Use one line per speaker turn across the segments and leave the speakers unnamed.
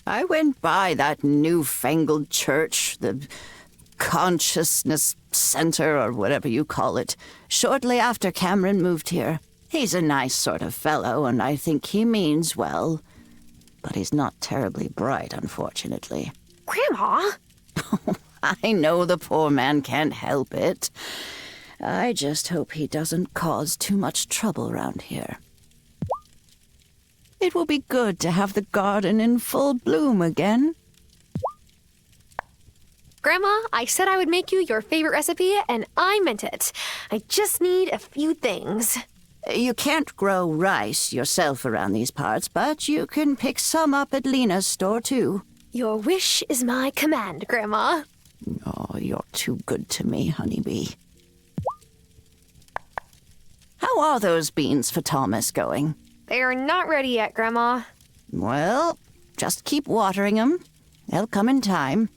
I went by that newfangled church, the Consciousness Center, or whatever you call it, shortly after Cameron moved here. He's a nice sort of fellow, and I think he means well. But he's not terribly bright, unfortunately.
Grandma?
I know the poor man can't help it. I just hope he doesn't cause too much trouble around here. It will be good to have the garden in full bloom again.
Grandma, I said I would make you your favorite recipe, and I meant it. I just need a few things.
You can't grow rice yourself around these parts, but you can pick some up at Lena's store, too.
Your wish is my command, Grandma.
Oh, you're too good to me, honeybee. How are those beans for Thomas going?
They are not ready yet, Grandma.
Well, just keep watering them. They'll come in time.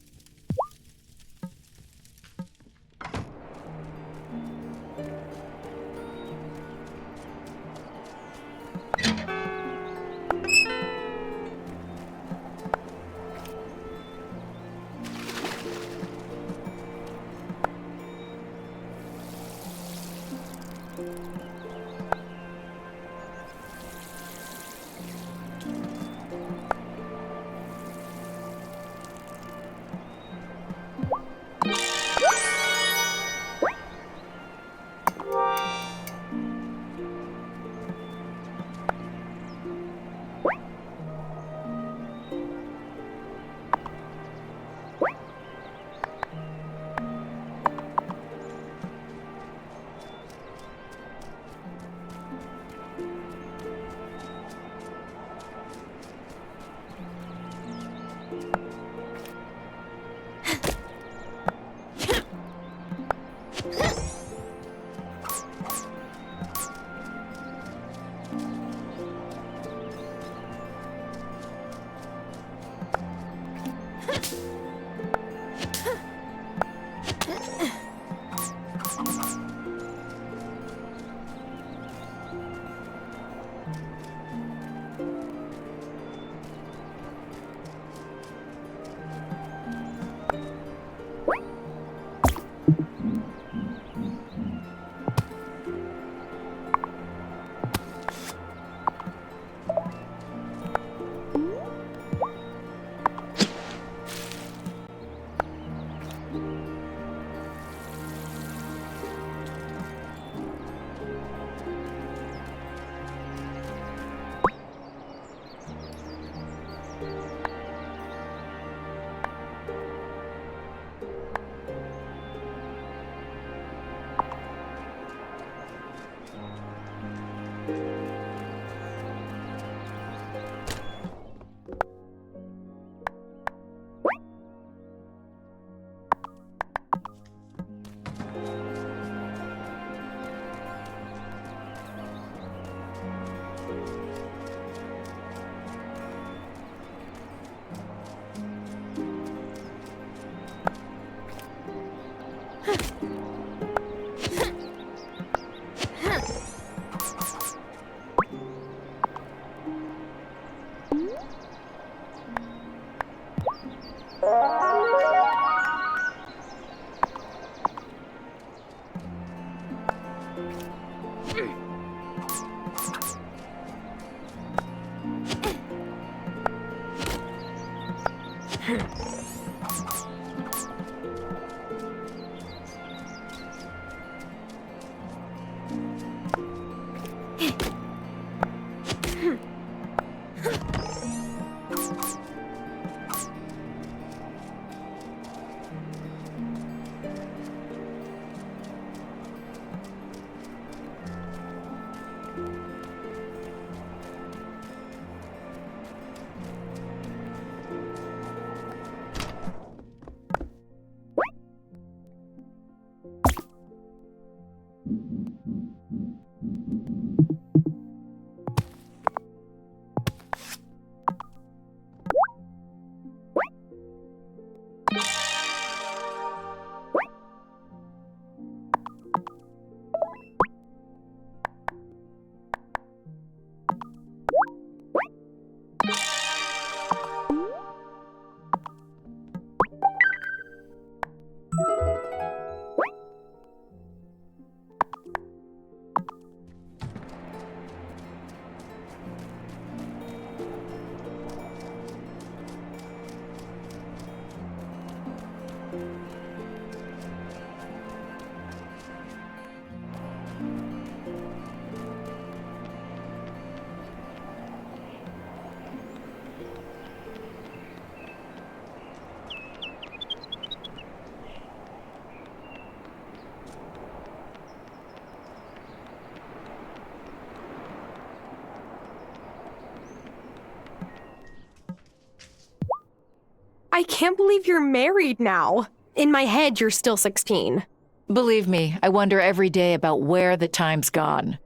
I can't believe you're married now. In my head, you're still 16.
Believe me, I wonder every day about where the time's gone.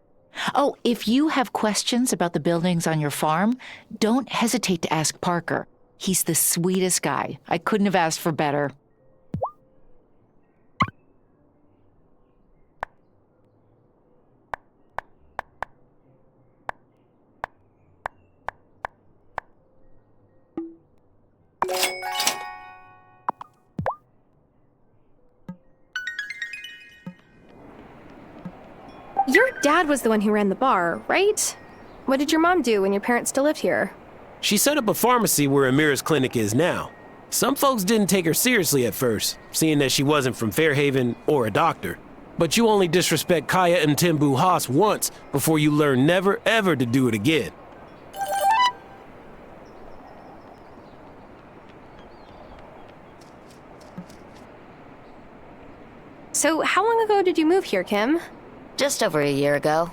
Oh, if you have questions about the buildings on your farm, don't hesitate to ask Parker. He's the sweetest guy. I couldn't have asked for better.
Your dad was the one who ran the bar, right? What did your mom do when your parents still lived here?
She set up a pharmacy where Amira's clinic is now. Some folks didn't take her seriously at first, seeing that she wasn't from Fairhaven or a doctor. But you only disrespect Kaya and Timbu Haas once before you learn never ever to do it again.
So how long ago did you move here, Kim?
Just over a year ago.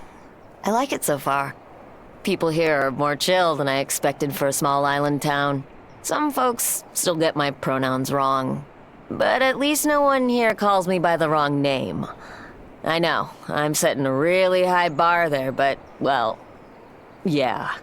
I like it so far. People here are more chill than I expected for a small island town. Some folks still get my pronouns wrong. But at least no one here calls me by the wrong name. I know, I'm setting a really high bar there, but, well, yeah.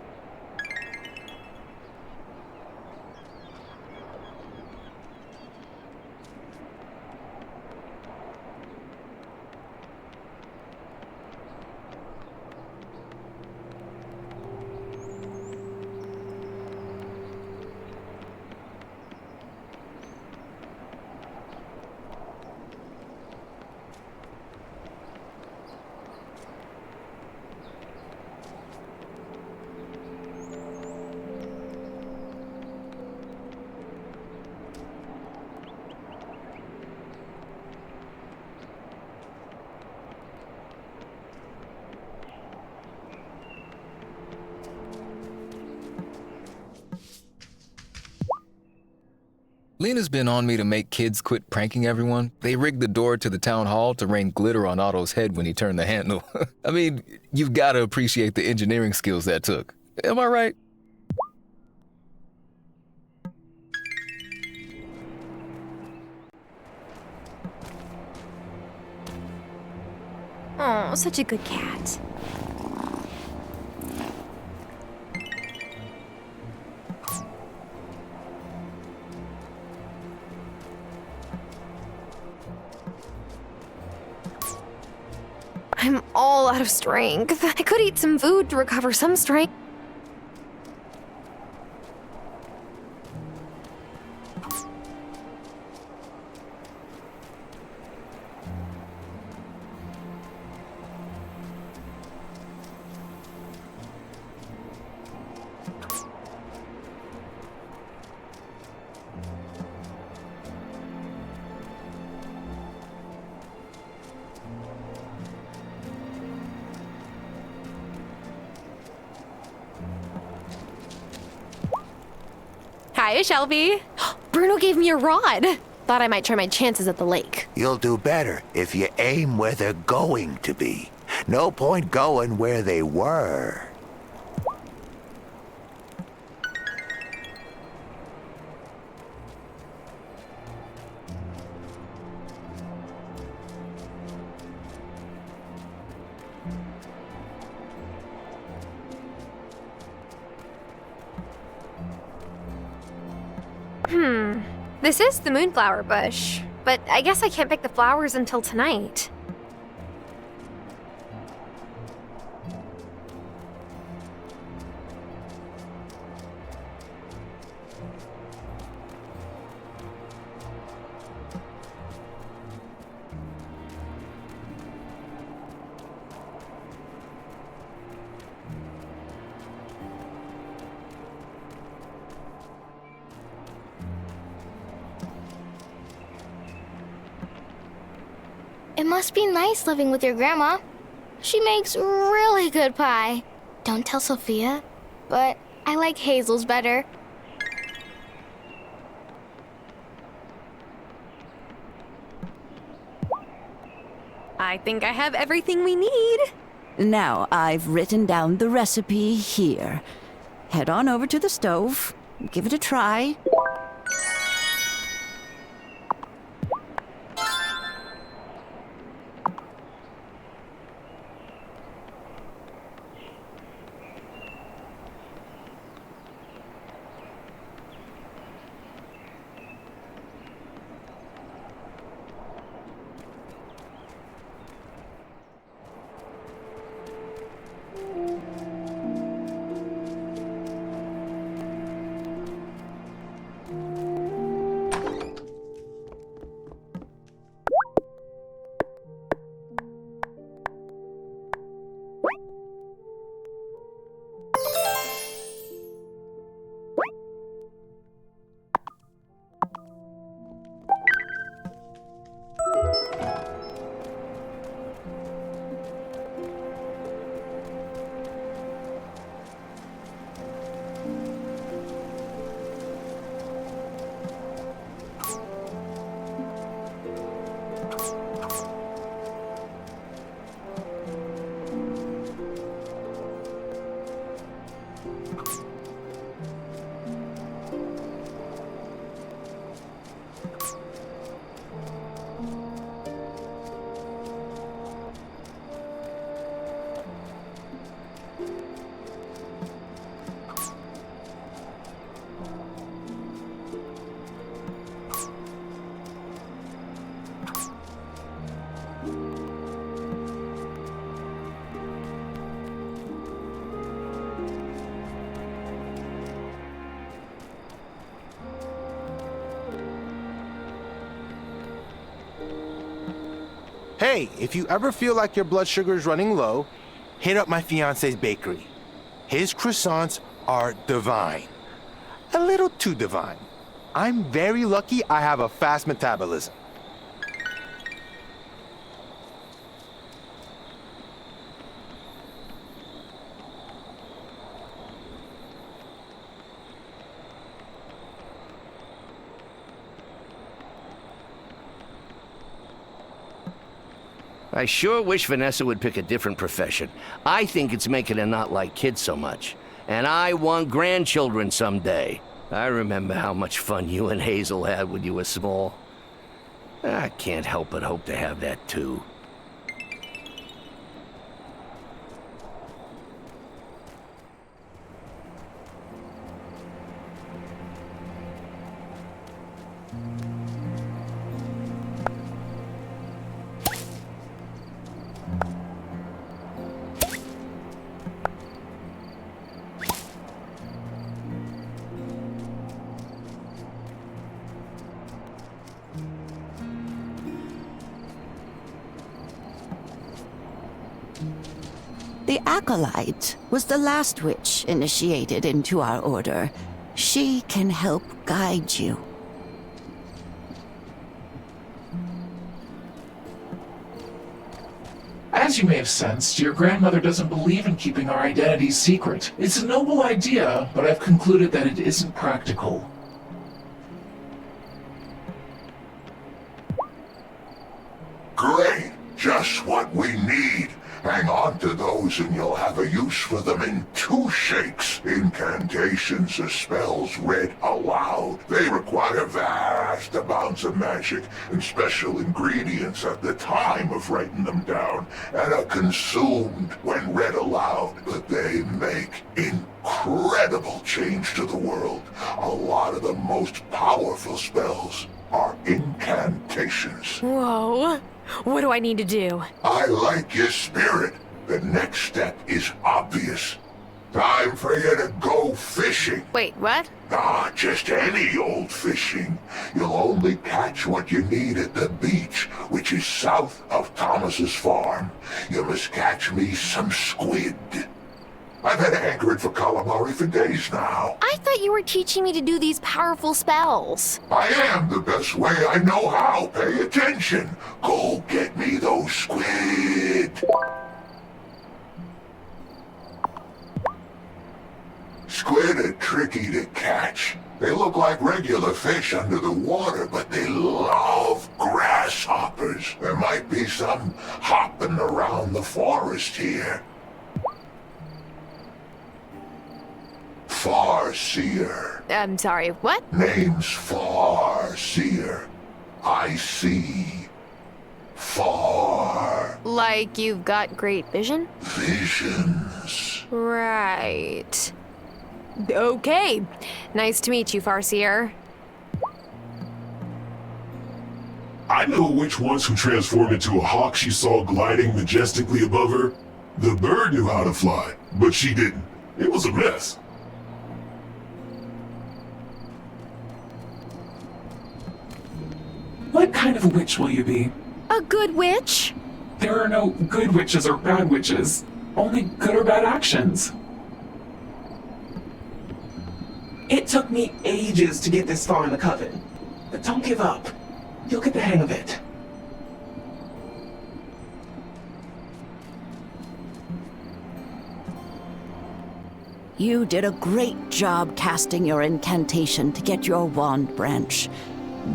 Lena's been on me to make kids quit pranking everyone. They rigged the door to the town hall to rain glitter on Otto's head when he turned the handle. I mean, you've got to appreciate the engineering skills that took. Am I right?
Oh, such a good cat. I'm all out of strength. I could eat some food to recover some strength. Hi, Shelby. Bruno gave me a rod. Thought I might try my chances at the lake.
You'll do better if you aim where they're going to be. No point going where they were.
This is the moonflower bush, but I guess I can't pick the flowers until tonight.
It must be nice living with your grandma. She makes really good pie. Don't tell Sophia, but I like Hazel's better.
I think I have everything we need.
Now, I've written down the recipe here. Head on over to the stove, give it a try.
Hey, if you ever feel like your blood sugar is running low, hit up my fiance's bakery. His croissants are divine. A little too divine. I'm very lucky I have a fast metabolism.
I sure wish Vanessa would pick a different profession. I think it's making her not like kids so much. And I want grandchildren someday. I remember how much fun you and Hazel had when you were small. I can't help but hope to have that too.
The Acolyte was the last witch initiated into our order. She can help guide you.
As you may have sensed, your grandmother doesn't believe in keeping our identities secret. It's a noble idea, but I've concluded that it isn't practical.
Great! Just what we need. Hang on to those and you'll have a use for them in 2 shakes. Incantations are spells read aloud. They require vast amounts of magic and special ingredients at the time of writing them down, and are consumed when read aloud. But they make incredible change to the world. A lot of the most powerful spells are incantations.
Whoa. What do I need to do?
I like your spirit. The next step is obvious. Time for you to go fishing.
Wait, what?
Just any old fishing. You'll only catch what you need at the beach, which is south of Thomas's farm. You must catch me some squid. I've had hankering for calamari for days now.
I thought you were teaching me to do these powerful spells.
I am the best way I know how. Pay attention. Go get me those squid. Squid are tricky to catch. They look like regular fish under the water, but they love grasshoppers. There might be some hopping around the forest here. Farseer.
I'm sorry, what?
Name's Farseer. I see. Far.
Like you've got great vision?
Visions.
Right. Okay. Nice to meet you, Farseer.
I know which ones who transformed into a hawk she saw gliding majestically above her. The bird knew how to fly, but she didn't. It was a mess.
What kind of witch will you be?
A good witch?
There are no good witches or bad witches. Only good or bad actions. It took me ages to get this far in the coven. But don't give up. You'll get the hang of it.
You did a great job casting your incantation to get your wand branch.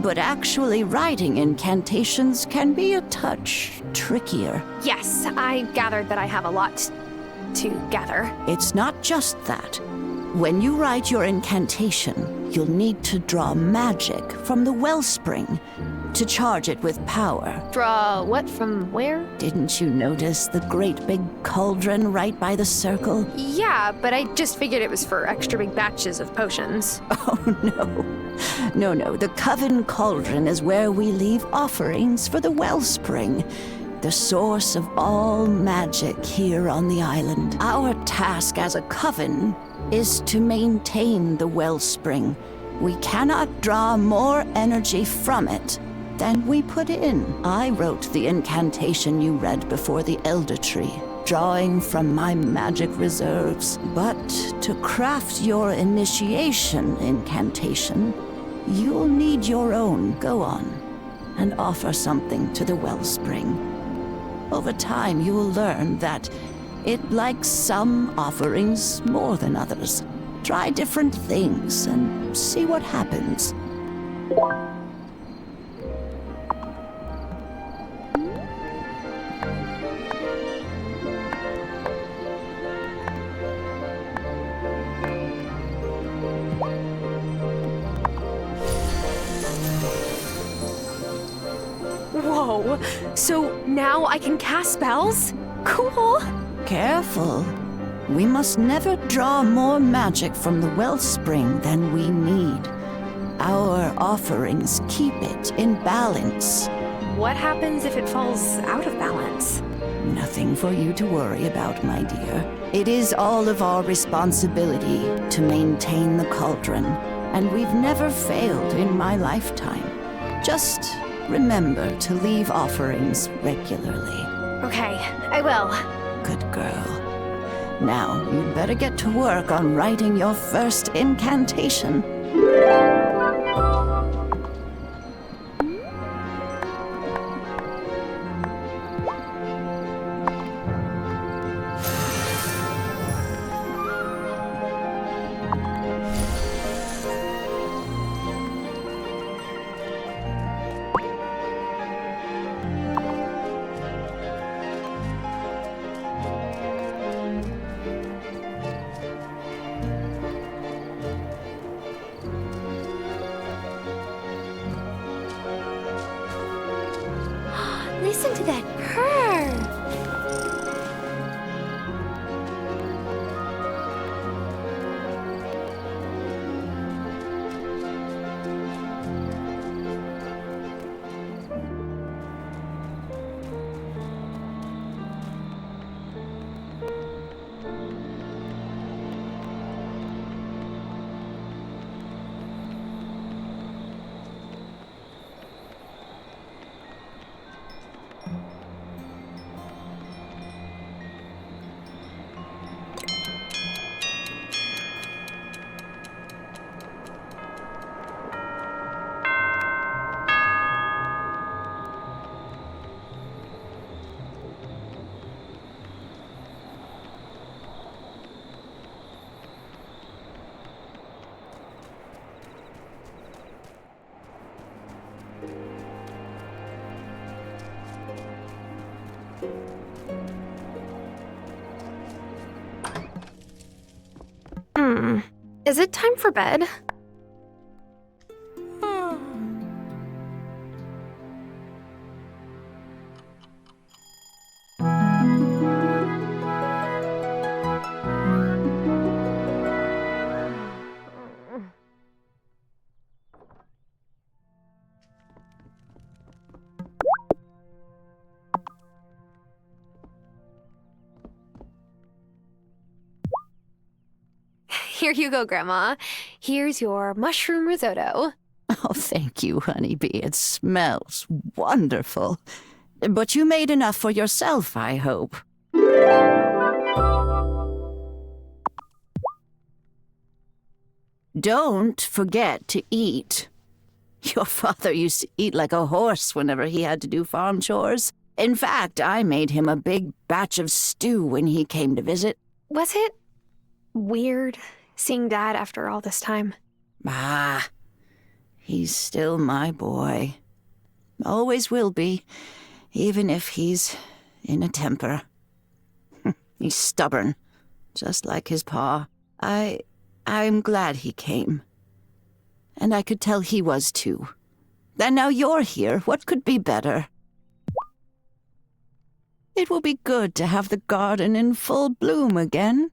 But actually writing incantations can be a touch trickier.
Yes, I gathered that I have a lot to gather.
It's not just that. When you write your incantation, you'll need to draw magic from the wellspring to charge it with power.
Draw what from where?
Didn't you notice the great big cauldron right by the circle?
Yeah, but I just figured it was for extra big batches of potions.
Oh, no. No. The Coven Cauldron is where we leave offerings for the wellspring, the source of all magic here on the island. Our task as a coven is to maintain the wellspring. We cannot draw more energy from it Then we put in. I wrote the incantation you read before the Elder Tree, drawing from my magic reserves. But to craft your initiation incantation, you'll need your own. Go on and offer something to the wellspring. Over time, you'll learn that it likes some offerings more than others. Try different things and see what happens.
Whoa, so now I can cast spells? Cool.
Careful. We must never draw more magic from the wellspring than we need. Our offerings keep it in balance.
What happens if it falls out of balance?
Nothing for you to worry about, my dear. It is all of our responsibility to maintain the cauldron, and we've never failed in my lifetime. Just remember to leave offerings regularly.
Okay, I will.
Good girl. Now, you'd better get to work on writing your first incantation.
Listen to that purr. Is it time for bed? Here you go, Grandma. Here's your mushroom risotto.
Oh, thank you, honeybee. It smells wonderful. But you made enough for yourself, I hope. Don't forget to eat. Your father used to eat like a horse whenever he had to do farm chores. In fact, I made him a big batch of stew when he came to visit.
Was it weird seeing Dad after all this time?
Ah, he's still my boy. Always will be, even if he's in a temper. He's stubborn, just like his pa. I'm glad he came. And I could tell he was too. And now you're here. What could be better? It will be good to have the garden in full bloom again.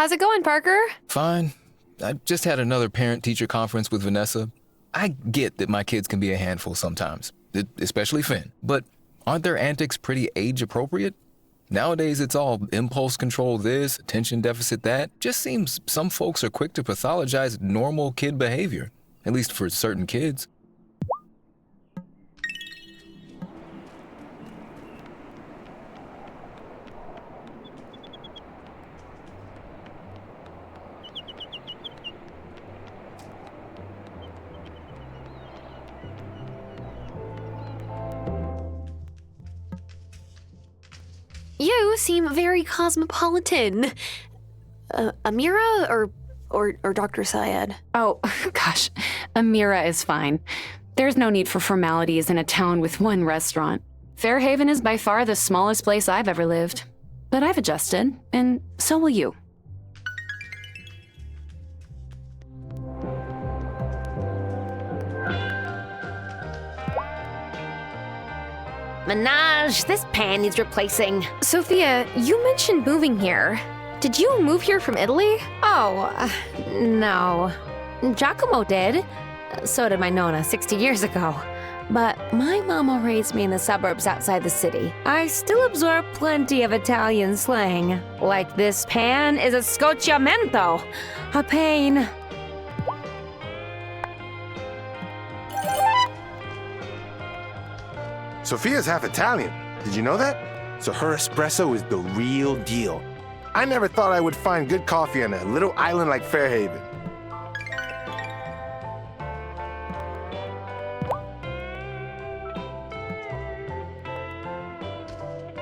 How's it going, Parker?
Fine. I just had another parent-teacher conference with Vanessa. I get that my kids can be a handful sometimes, especially Finn. But aren't their antics pretty age-appropriate? Nowadays, it's all impulse control this, attention deficit that. Just seems some folks are quick to pathologize normal kid behavior, at least for certain kids.
You seem very cosmopolitan. Amira or Dr. Syed?
Oh, gosh. Amira is fine. There's no need for formalities in a town with one restaurant. Fairhaven is by far the smallest place I've ever lived. But I've adjusted, and so will you.
Minaj, this pan needs replacing.
Sophia, you mentioned moving here. Did you move here from Italy?
Oh, no. Giacomo did. So did my Nonna 60 years ago. But my mama raised me in the suburbs outside the city. I still absorb plenty of Italian slang. Like this pan is a scocciamento. A pain.
Sophia's half Italian. Did you know that? So her espresso is the real deal. I never thought I would find good coffee on a little island like Fairhaven.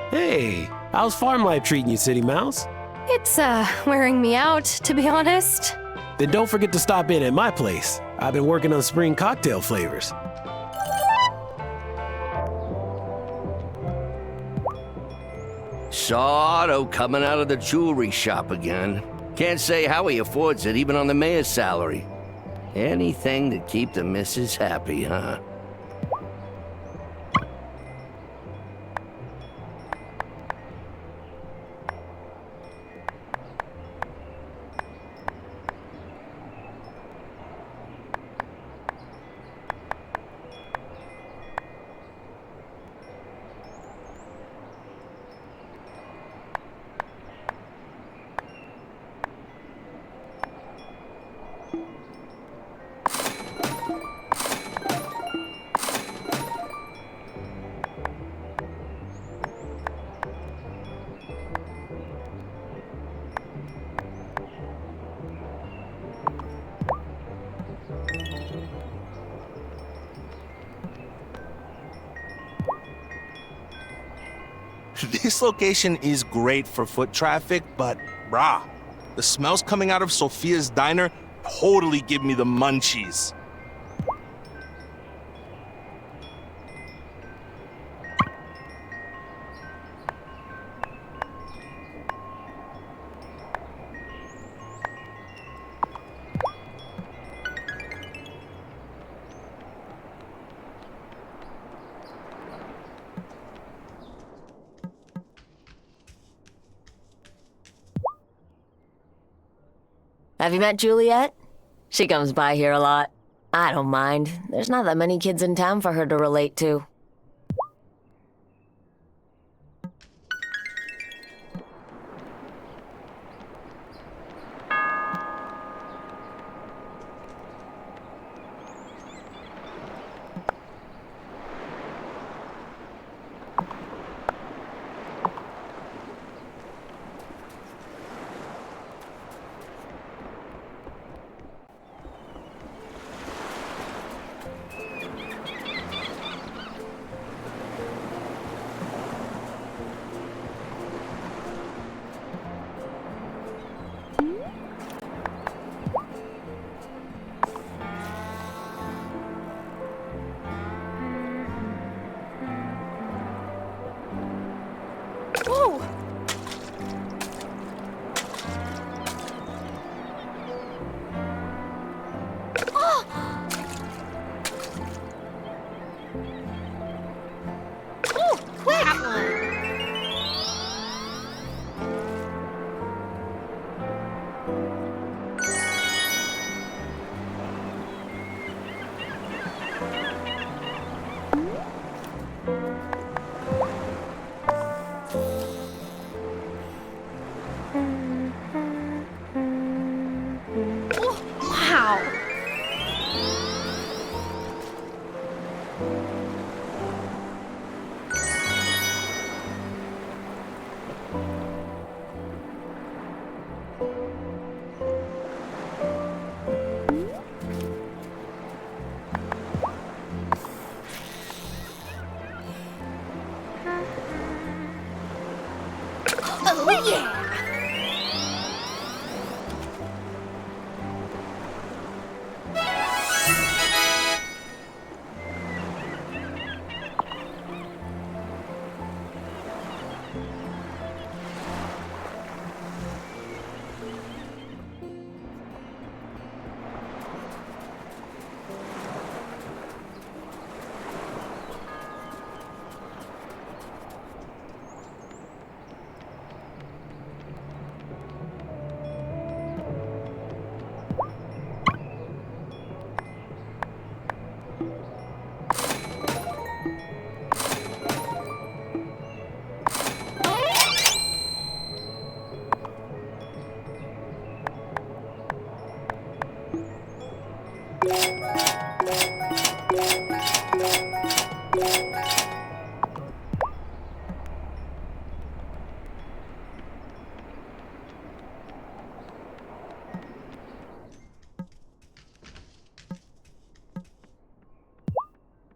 Hey, how's farm life treating you, City Mouse?
It's, wearing me out, to be honest.
Then don't forget to stop in at my place. I've been working on spring cocktail flavors.
Saw Otto coming out of the jewelry shop again. Can't say how he affords it, even on the mayor's salary. Anything to keep the missus happy, huh?
This location is great for foot traffic, but brah, the smells coming out of Sophia's diner totally give me the munchies.
Have you met Juliet? She comes by here a lot. I don't mind. There's not that many kids in town for her to relate to.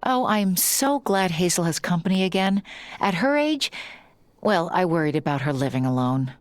Oh, I'm so glad Hazel has company again. At her age, well, I worried about her living alone.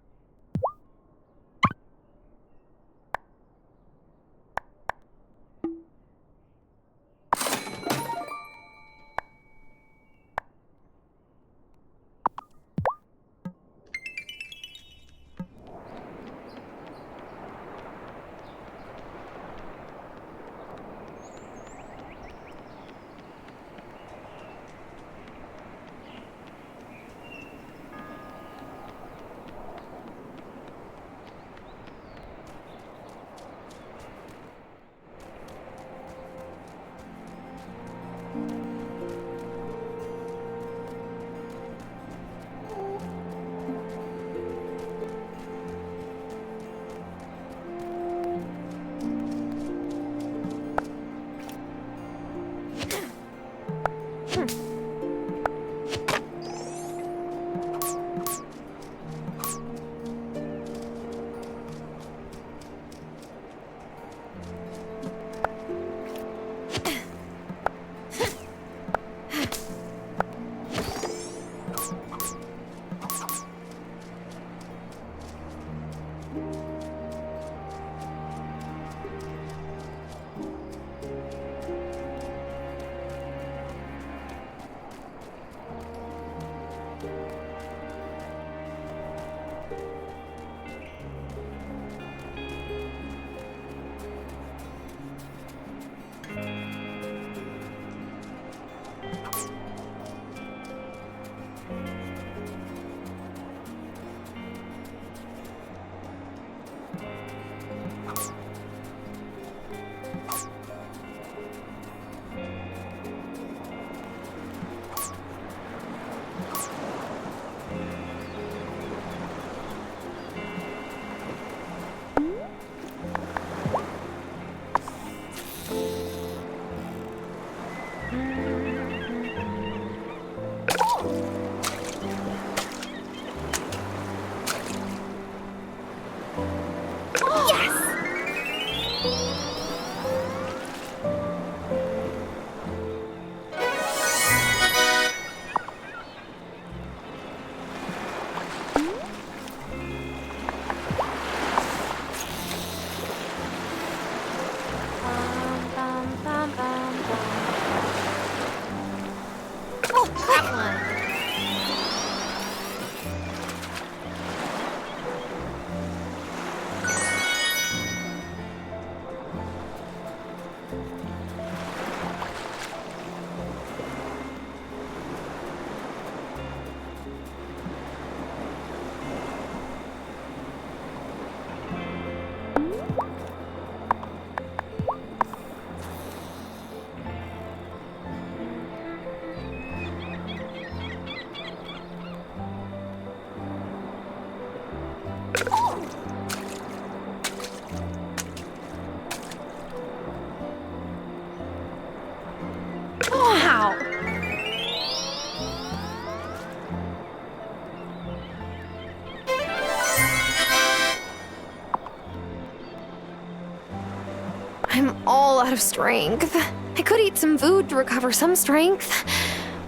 I'm all out of strength. I could eat some food to recover some strength.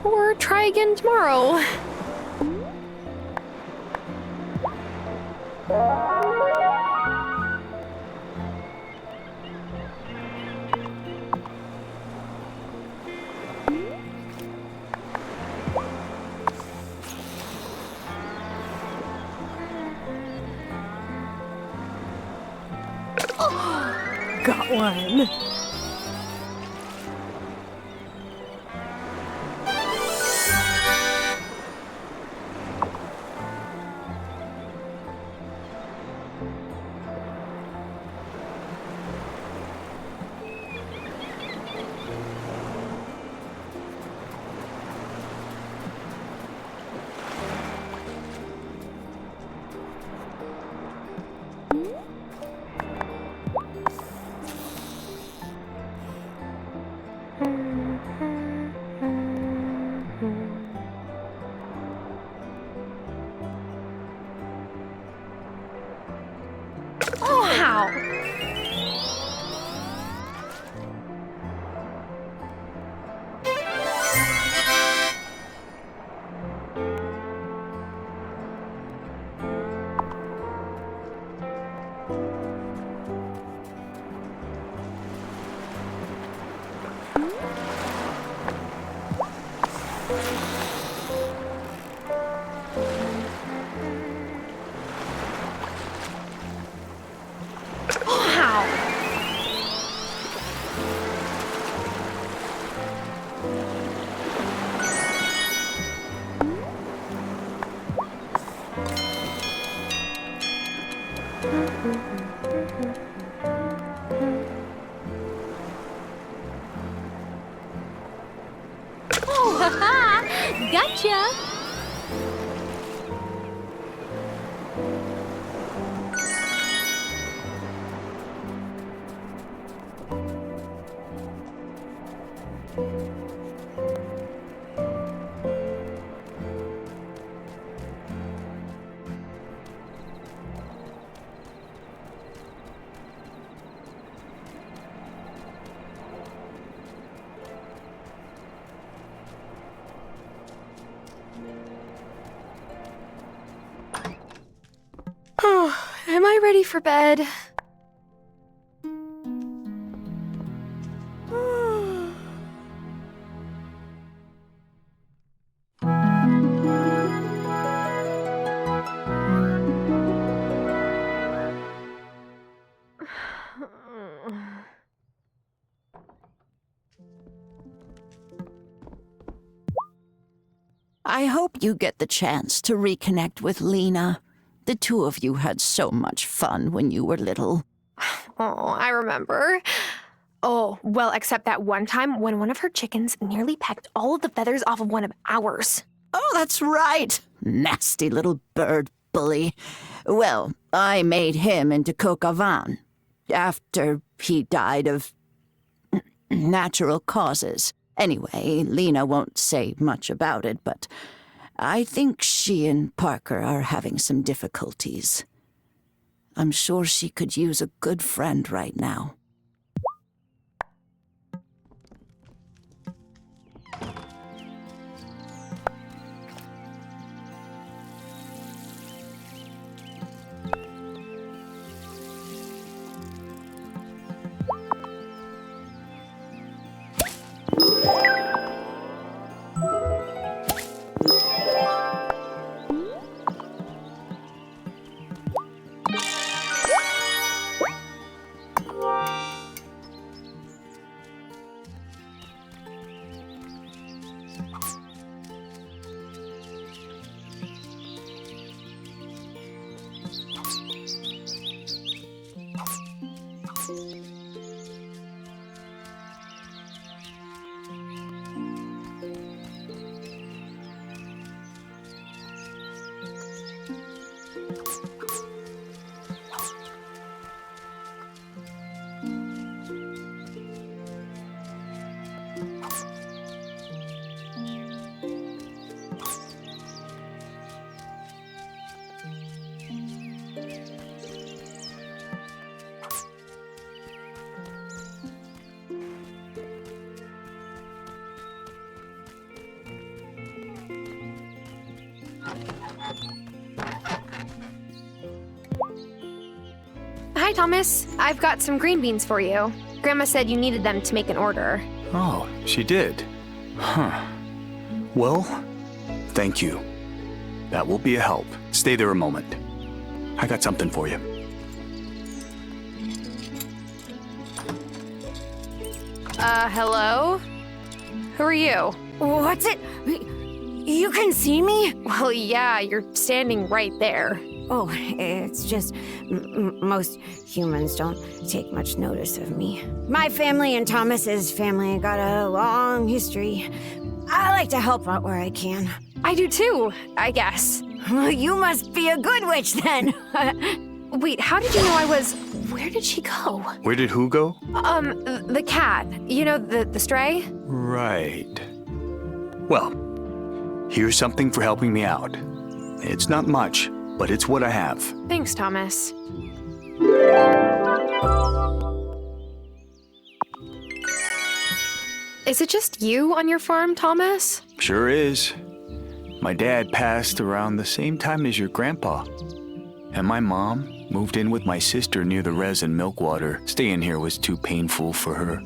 Or try again tomorrow. got one. Gotcha! Am I ready for bed?
I hope you get the chance to reconnect with Lena. The two of you had so much fun when you were little.
Oh, I remember. Oh, well, except that one time when one of her chickens nearly pecked all of the feathers off of one of ours.
Oh, that's right. Nasty little bird bully. Well, I made him into coq au vin after he died of natural causes. Anyway, Lena won't say much about it, but I think she and Parker are having some difficulties. I'm sure she could use a good friend right now.
Hi, Thomas. I've got some green beans for you. Grandma said you needed them to make an order.
Oh, she did? Huh. Well, thank you. That will be a help. Stay there a moment. I got something for you.
Hello? Who are you?
What's it? You can see me?
Well, yeah, you're standing right there.
Oh, it's just most humans don't take much notice of me. My family and Thomas's family got a long history. I like to help out where I can.
I do too, I guess.
Well, you must be a good witch then.
Wait, how did you know I was... Where did she go?
Where did who go?
The cat. You know, the stray?
Right. Well, here's something for helping me out. It's not much, but it's what I have.
Thanks, Thomas. Is it just you on your farm, Thomas?
Sure is. My dad passed around the same time as your grandpa. And my mom moved in with my sister near the res and Milkwater. Staying here was too painful for her.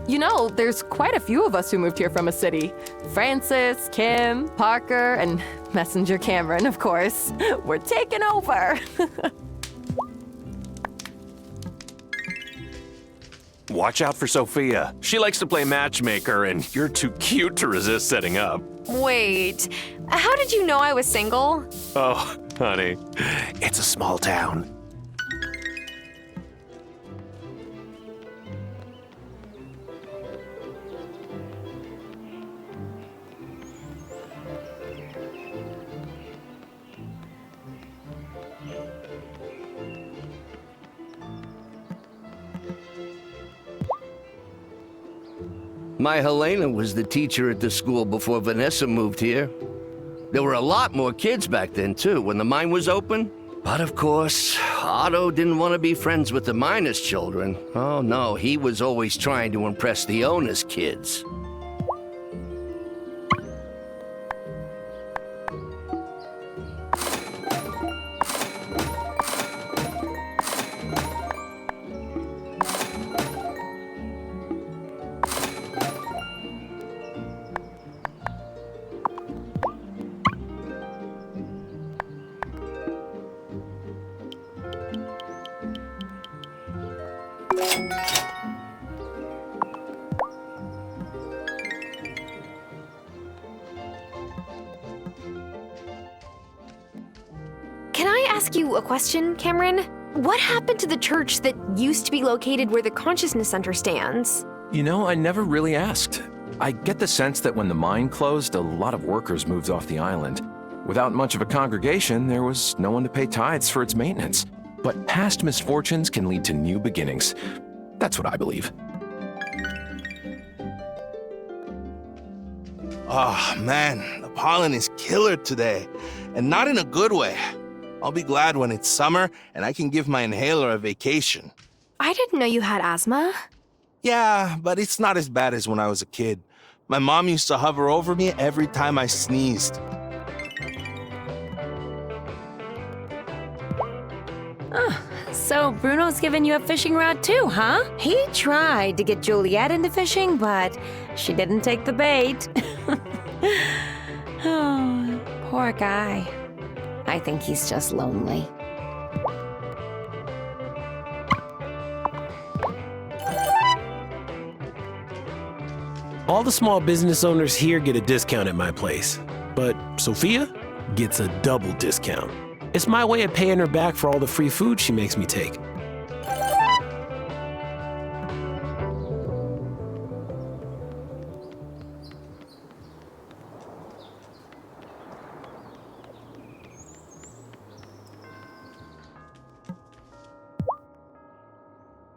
You know, there's quite a few of us who moved here from a city. Francis, Kim, Parker, and Messenger Cameron, of course. We're taking over.
Watch out for Sophia. She likes to play matchmaker, and you're too cute to resist setting up.
Wait, how did you know I was single?
Oh, honey, it's a small town.
My Helena was the teacher at the school before Vanessa moved here. There were a lot more kids back then, too, when the mine was open. But of course, Otto didn't want to be friends with the miners' children. Oh no, he was always trying to impress the owner's kids.
Can I ask you a question, Cameron? What happened to the church that used to be located where the Consciousness Center stands?
You know, I never really asked. I get the sense that when the mine closed, a lot of workers moved off the island. Without much of a congregation, there was no one to pay tithes for its maintenance. But past misfortunes can lead to new beginnings. That's what I believe.
Oh, man, the pollen is killer today, and not in a good way. I'll be glad when it's summer and I can give my inhaler a vacation.
I didn't know you had asthma.
Yeah, but it's not as bad as when I was a kid. My mom used to hover over me every time I sneezed.
Oh, so Bruno's giving you a fishing rod too, huh? He tried to get Juliet into fishing, but she didn't take the bait. Oh, poor guy. I think he's just lonely.
All the small business owners here get a discount at my place, but Sophia gets a double discount. It's my way of paying her back for all the free food she makes me take.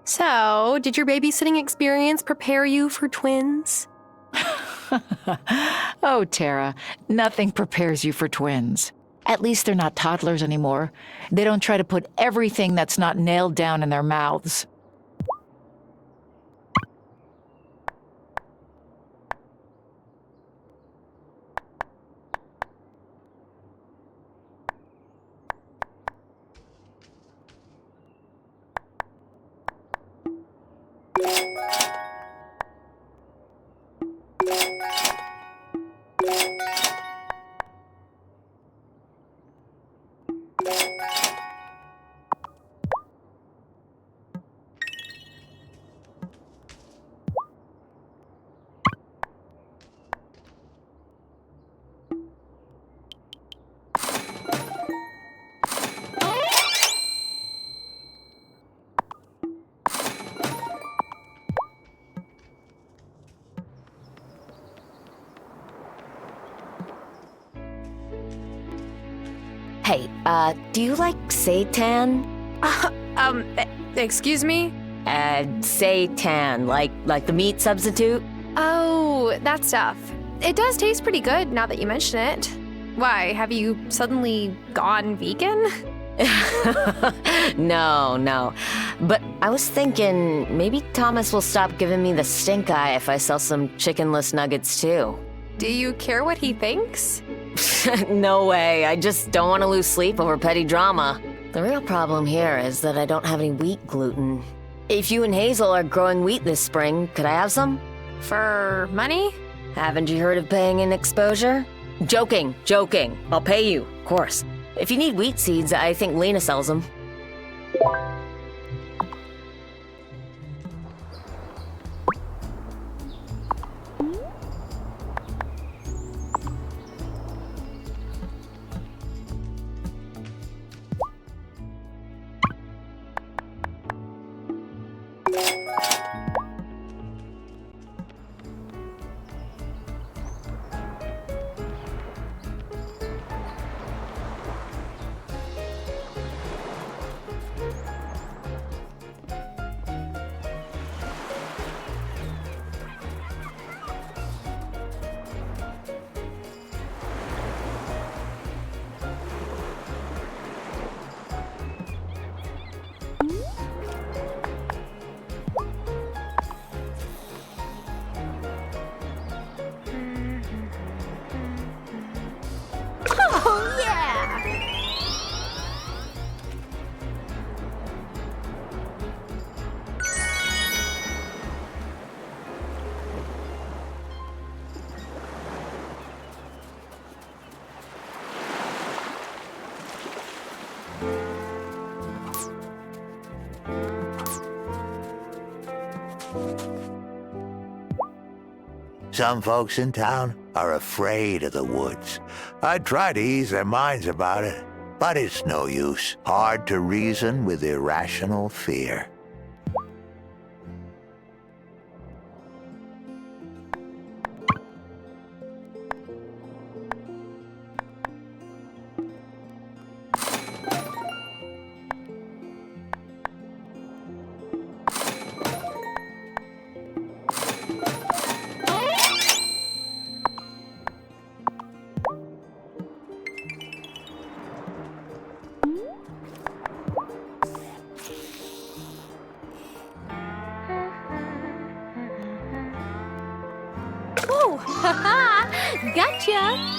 So, did your babysitting experience prepare you for twins?
Oh, Tara, nothing prepares you for twins. At least they're not toddlers anymore. They don't try to put everything that's not nailed down in their mouths.
Hey, do you like seitan?
Excuse me?
Seitan, like the meat substitute?
Oh, that stuff. It does taste pretty good now that you mention it. Why, have you suddenly gone vegan?
No. But I was thinking maybe Thomas will stop giving me the stink eye if I sell some chickenless nuggets too.
Do you care what he thinks?
No way, I just don't want to lose sleep over petty drama. The real problem here is that I don't have any wheat gluten. If you and Hazel are growing wheat this spring, could I have some?
For money?
Haven't you heard of paying in exposure? Joking. I'll pay you, of course. If you need wheat seeds, I think Lena sells them.
Oh, yeah!
Some folks in town are afraid of the woods. I try to ease their minds about it, but it's no use. Hard to reason with irrational fear.
Whoa! Ha-ha! Gotcha!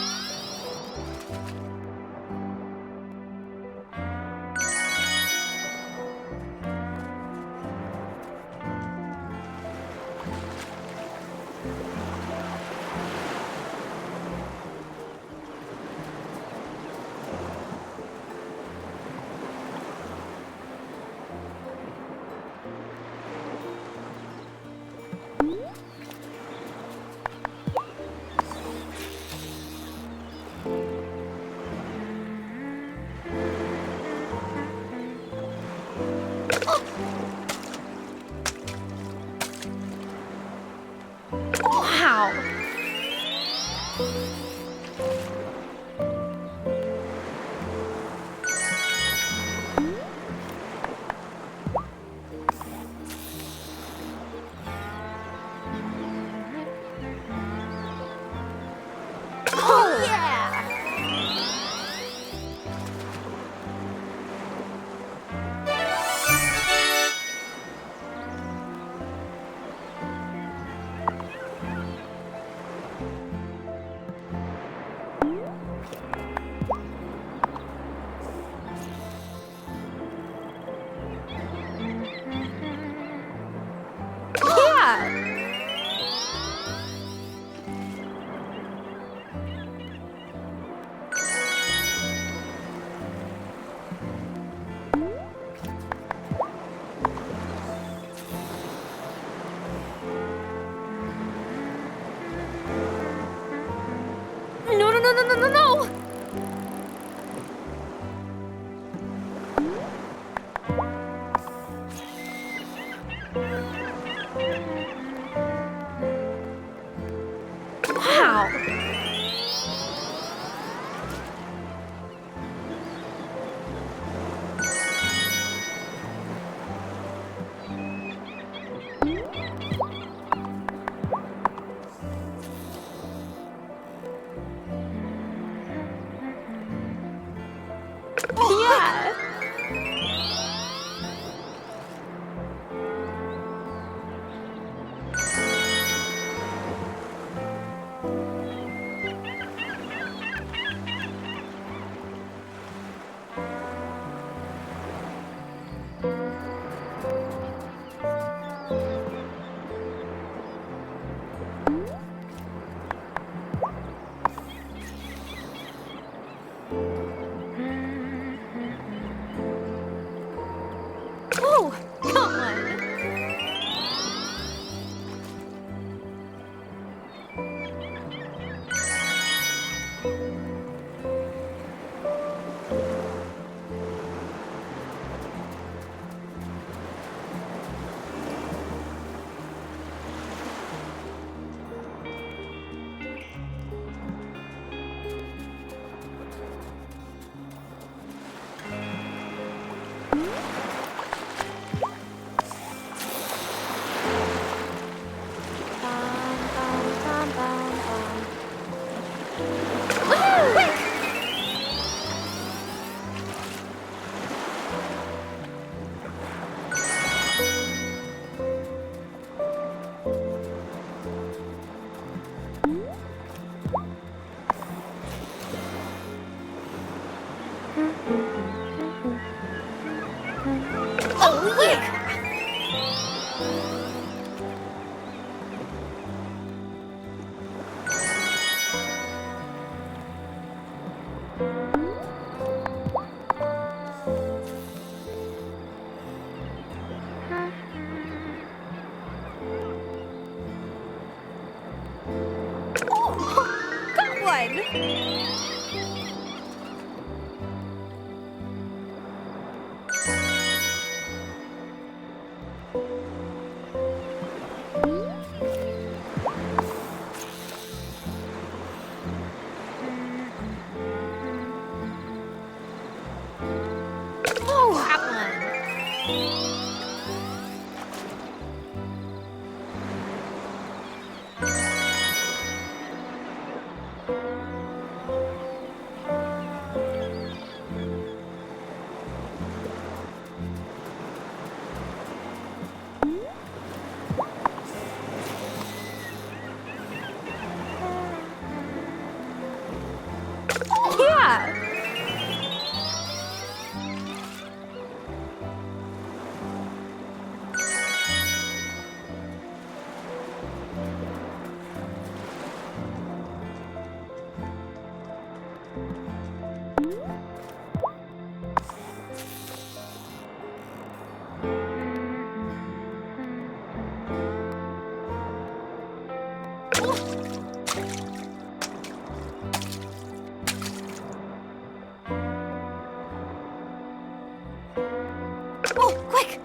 No, no, no, no, no, no, no! Wow! Yeah! Oh, come on! Oh, quick! Oh, got one! Oh, that one! Yeah! Oh, quick!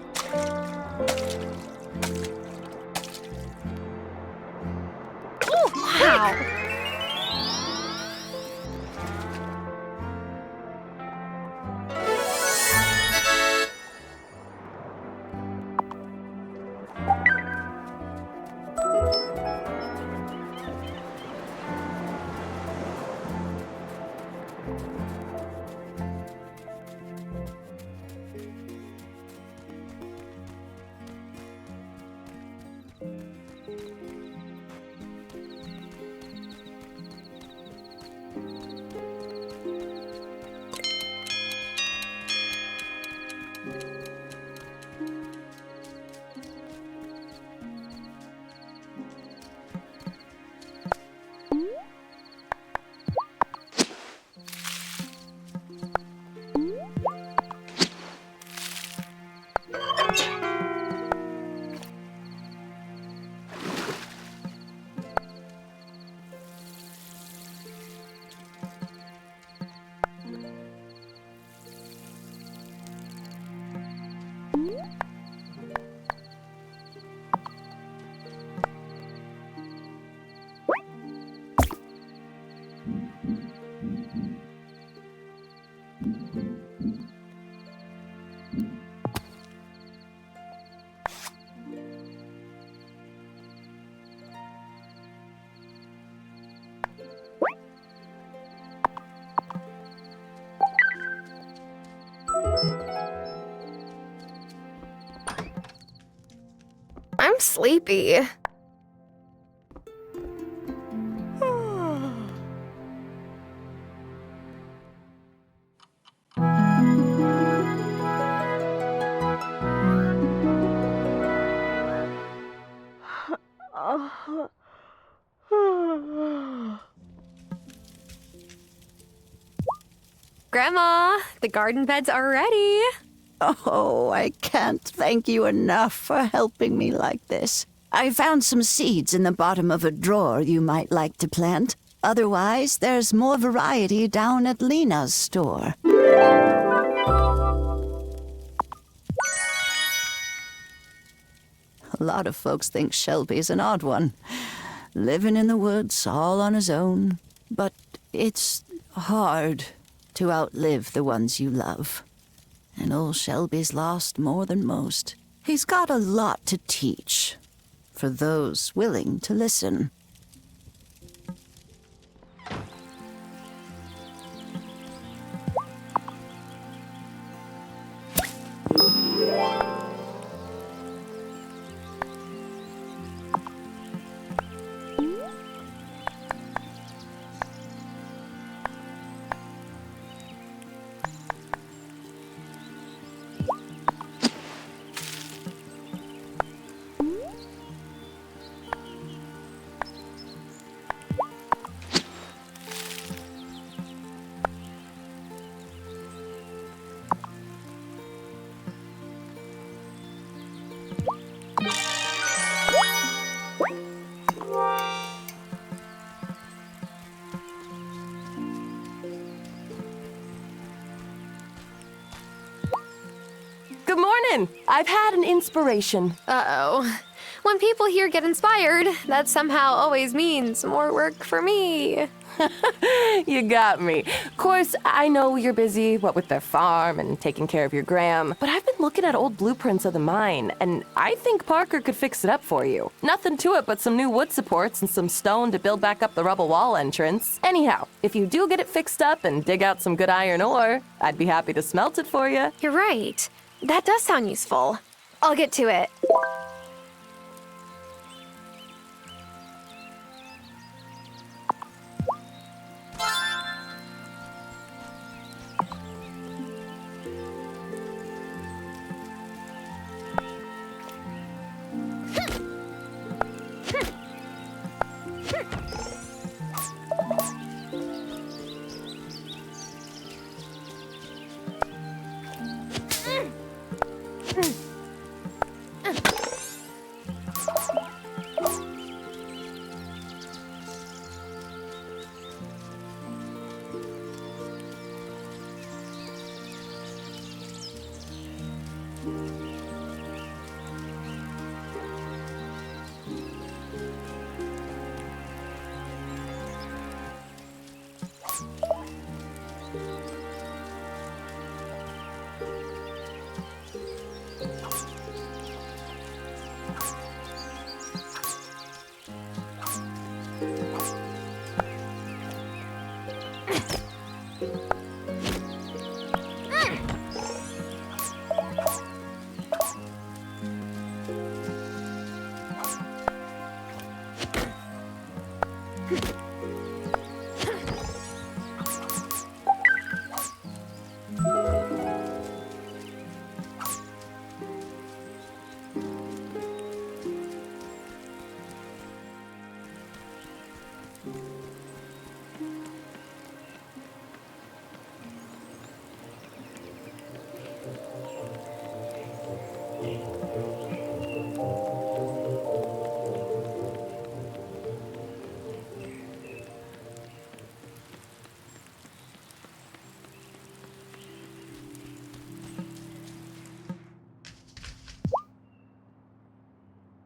Oh, wow! I'm sleepy. Grandma, the garden beds are ready.
Oh, I can't thank you enough for helping me like this. I found some seeds in the bottom of a drawer you might like to plant. Otherwise, there's more variety down at Lena's store. A lot of folks think Shelby's an odd one, living in the woods all on his own. But it's hard to outlive the ones you love. And old Shelby's lost more than most. He's got a lot to teach for those willing to listen.
Good morning. I've had an inspiration.
Uh-oh. When people here get inspired, that somehow always means more work for me.
You got me. Of course, I know you're busy, what with their farm and taking care of your gram, but I've been looking at old blueprints of the mine, and I think Parker could fix it up for you. Nothing to it but some new wood supports and some stone to build back up the rubble wall entrance. Anyhow, if you do get it fixed up and dig out some good iron ore, I'd be happy to smelt it for you.
You're right. That does sound useful. I'll get to it.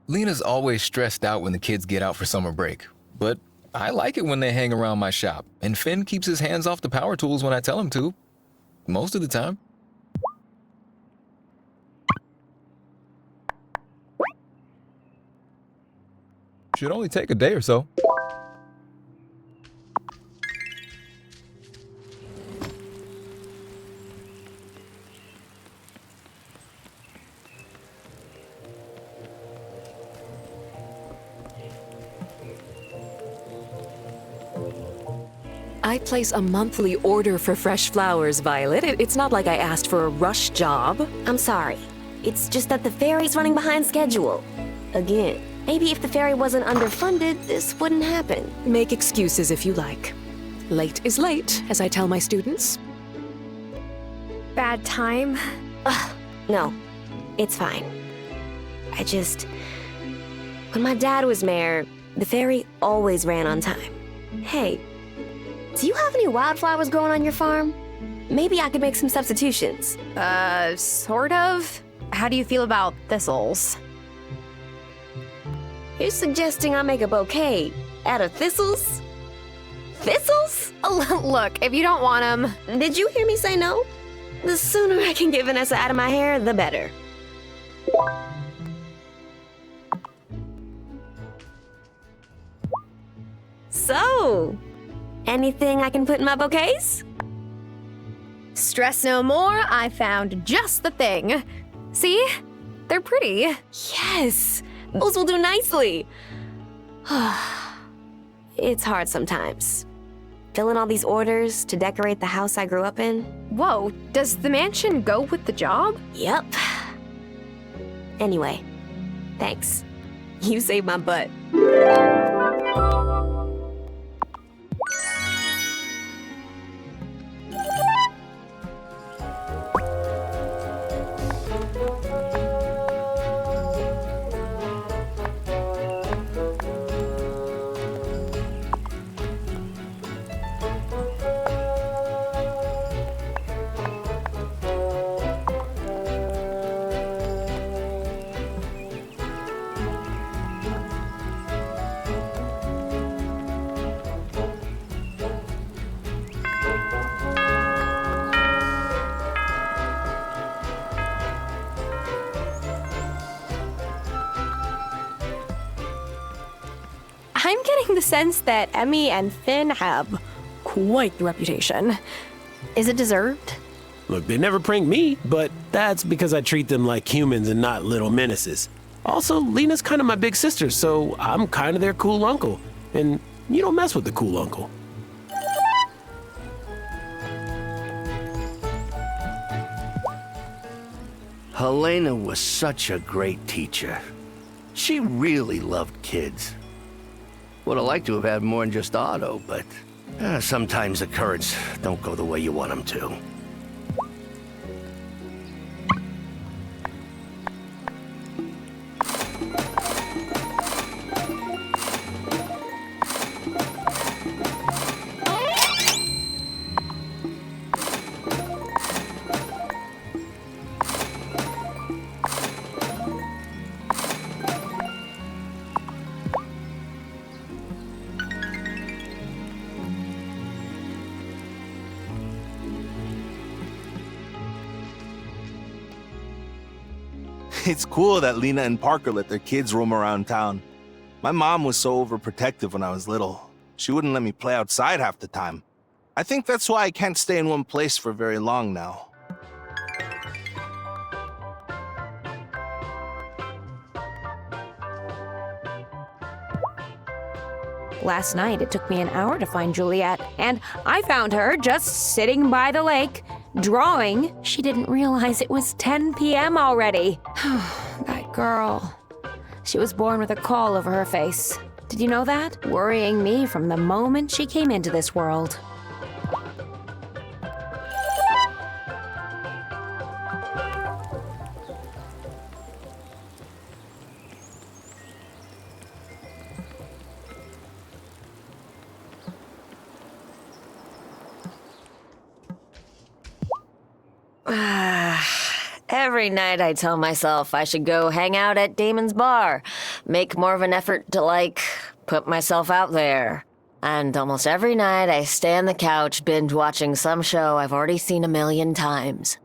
Lena's always stressed out when the kids get out for summer break, but I like it when they hang around my shop, and Finn keeps his hands off the power tools when I tell him to. Most of the time. Should only take a day or so.
I place a monthly order for fresh flowers, Violet. It's not like I asked for a rush job.
I'm sorry. It's just that the ferry's running behind schedule. Again. Maybe if the ferry wasn't underfunded, this wouldn't happen.
Make excuses if you like. Late is late, as I tell my students.
Bad time?
No, it's fine. When my dad was mayor, the ferry always ran on time. Hey, do you have any wildflowers growing on your farm? Maybe I could make some substitutions.
Sort of. How do you feel about thistles?
You're suggesting I make a bouquet out of thistles? Thistles?
Look, if you don't want them...
Did you hear me say no? The sooner I can get Vanessa out of my hair, the better. So, anything I can put in my bouquets?
Stress no more, I found just the thing. See? They're pretty.
Yes, those will do nicely. It's hard sometimes. Filling all these orders to decorate the house I grew up in.
Whoa, does the mansion go with the job?
Yep. Anyway, thanks. You saved my butt.
I'm getting the sense that Emmy and Finn have quite the reputation. Is it deserved?
Look, they never prank me, but that's because I treat them like humans and not little menaces. Also, Lena's kind of my big sister, so I'm kind of their cool uncle. And you don't mess with the cool uncle.
Helena was such a great teacher. She really loved kids. Would have liked to have had more than just Otto, but sometimes the currents don't go the way you want them to.
It's cool that Lena and Parker let their kids roam around town. My mom was so overprotective when I was little. She wouldn't let me play outside half the time. I think that's why I can't stay in one place for very long now.
Last night, it took me an hour to find Juliet, and I found her just sitting by the lake, drawing. She didn't realize it was 10 p.m. already. That girl. She was born with a caul over her face. Did you know that? Worrying me from the moment she came into this world.
Every night I tell myself I should go hang out at Damon's bar, make more of an effort to, put myself out there. And almost every night I stay on the couch binge watching some show I've already seen a million times.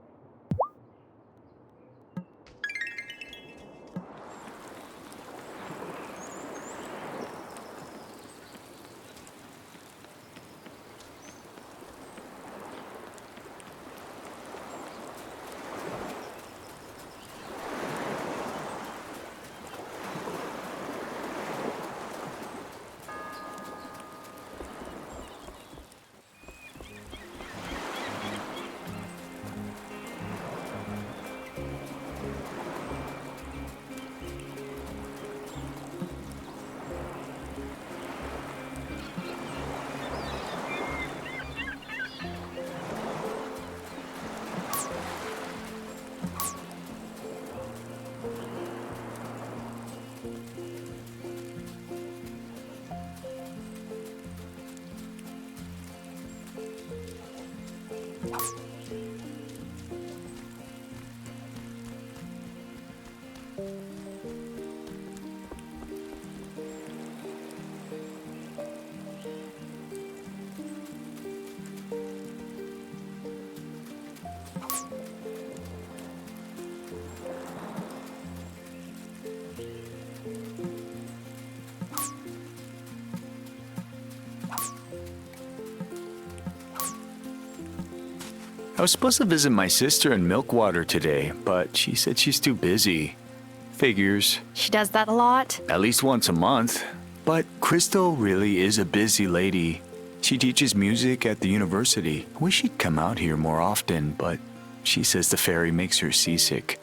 I was supposed to visit my sister in Milkwater today, but she said she's too busy. Figures.
She does that a lot.
At least once a month. But Crystal really is a busy lady. She teaches music at the university. I wish she'd come out here more often, but she says the ferry makes her seasick.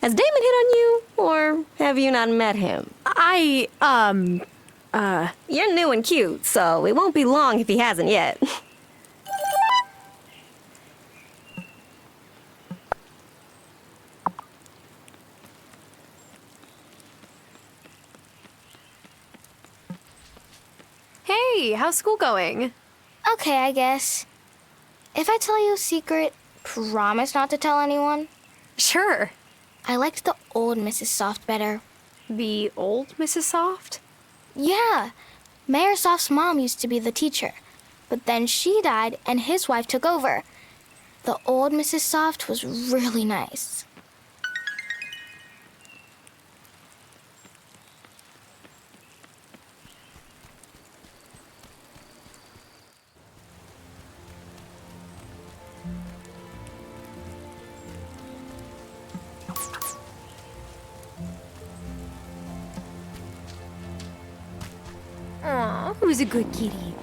Has Damon hit on you, or have you not met him? You're new and cute, so it won't be long if he hasn't yet.
Hey, how's school going?
Okay, I guess. If I tell you a secret, promise not to tell anyone?
Sure.
I liked the old Mrs. Soft better.
The old Mrs. Soft?
Yeah. Mayor Soft's mom used to be the teacher, but then she died and his wife took over. The old Mrs. Soft was really nice.
Aw, who's a good kitty?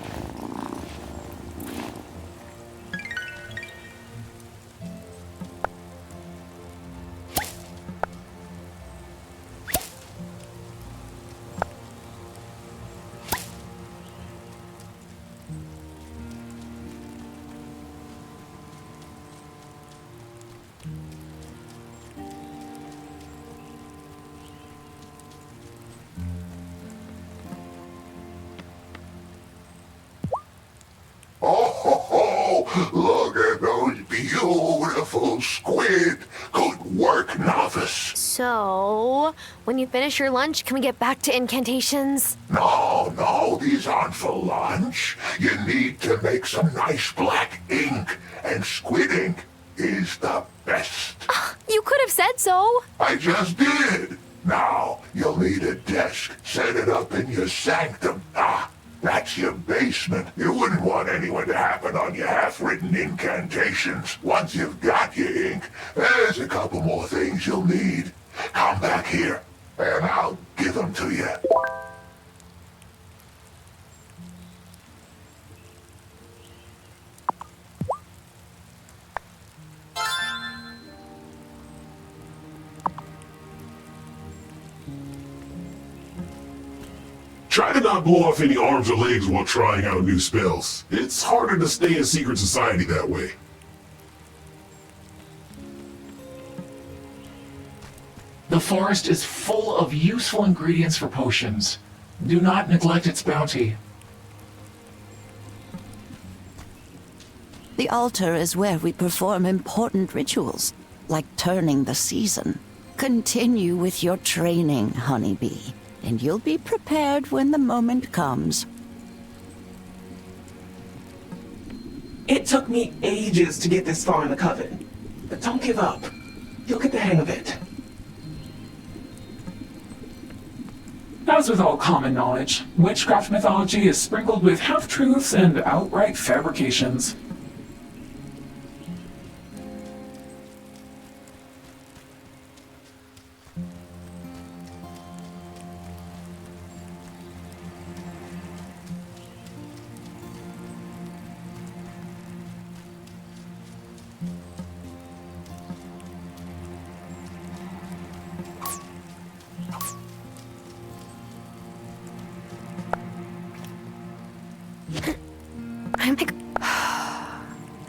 squid. Good work, novice.
So, when you finish your lunch, can we get back to incantations?
No, these aren't for lunch. You need to make some nice black ink, and squid ink is the best.
You could have said so.
I just did. Now, you'll need a desk. Set it up in your sanctum. That's your basement. You wouldn't want anyone to happen on your half-written incantations. Once you've got your ink, there's a couple more things you'll need. Come back here, and I'll give them to you. Try to not blow off any arms or legs while trying out new spells. It's harder to stay in secret society that way.
The forest is full of useful ingredients for potions. Do not neglect its bounty.
The altar is where we perform important rituals, like turning the season. Continue with your training, honeybee, and you'll be prepared when the moment comes.
It took me ages to get this far in the coven, but don't give up. You'll get the hang of it.
As with all common knowledge, witchcraft mythology is sprinkled with half-truths and outright fabrications.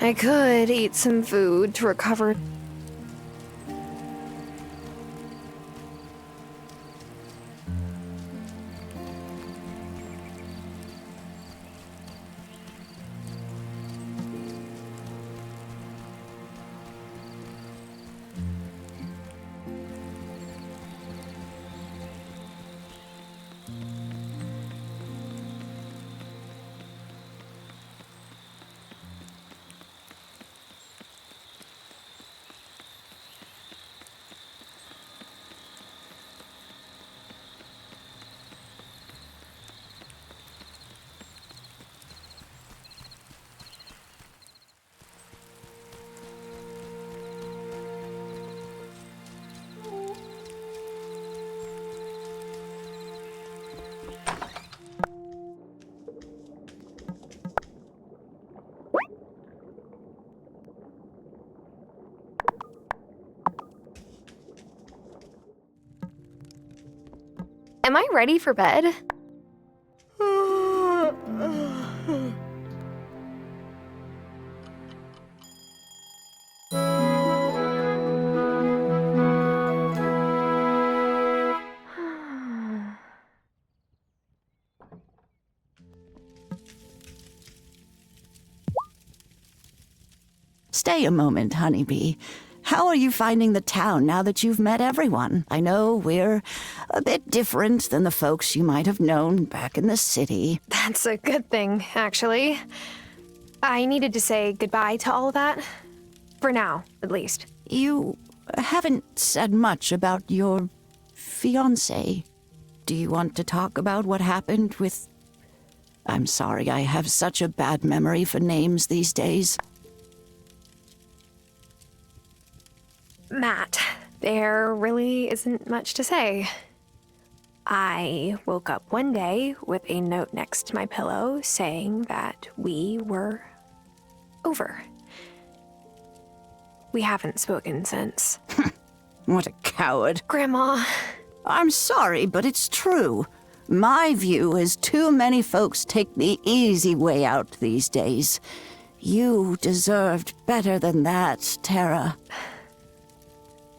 I could eat some food to recover. Am I ready for bed?
Stay a moment, honeybee. How are you finding the town now that you've met everyone? I know we're a bit different than the folks you might have known back in the city.
That's a good thing, actually. I needed to say goodbye to all of that. For now, at least.
You haven't said much about your fiancé. Do you want to talk about what happened with... I'm sorry, I have such a bad memory for names these days.
Matt, there really isn't much to say. I woke up one day with a note next to my pillow saying that we were over. We haven't spoken since.
What a coward.
Grandma.
I'm sorry, but it's true. My view is too many folks take the easy way out these days. You deserved better than that, Tara.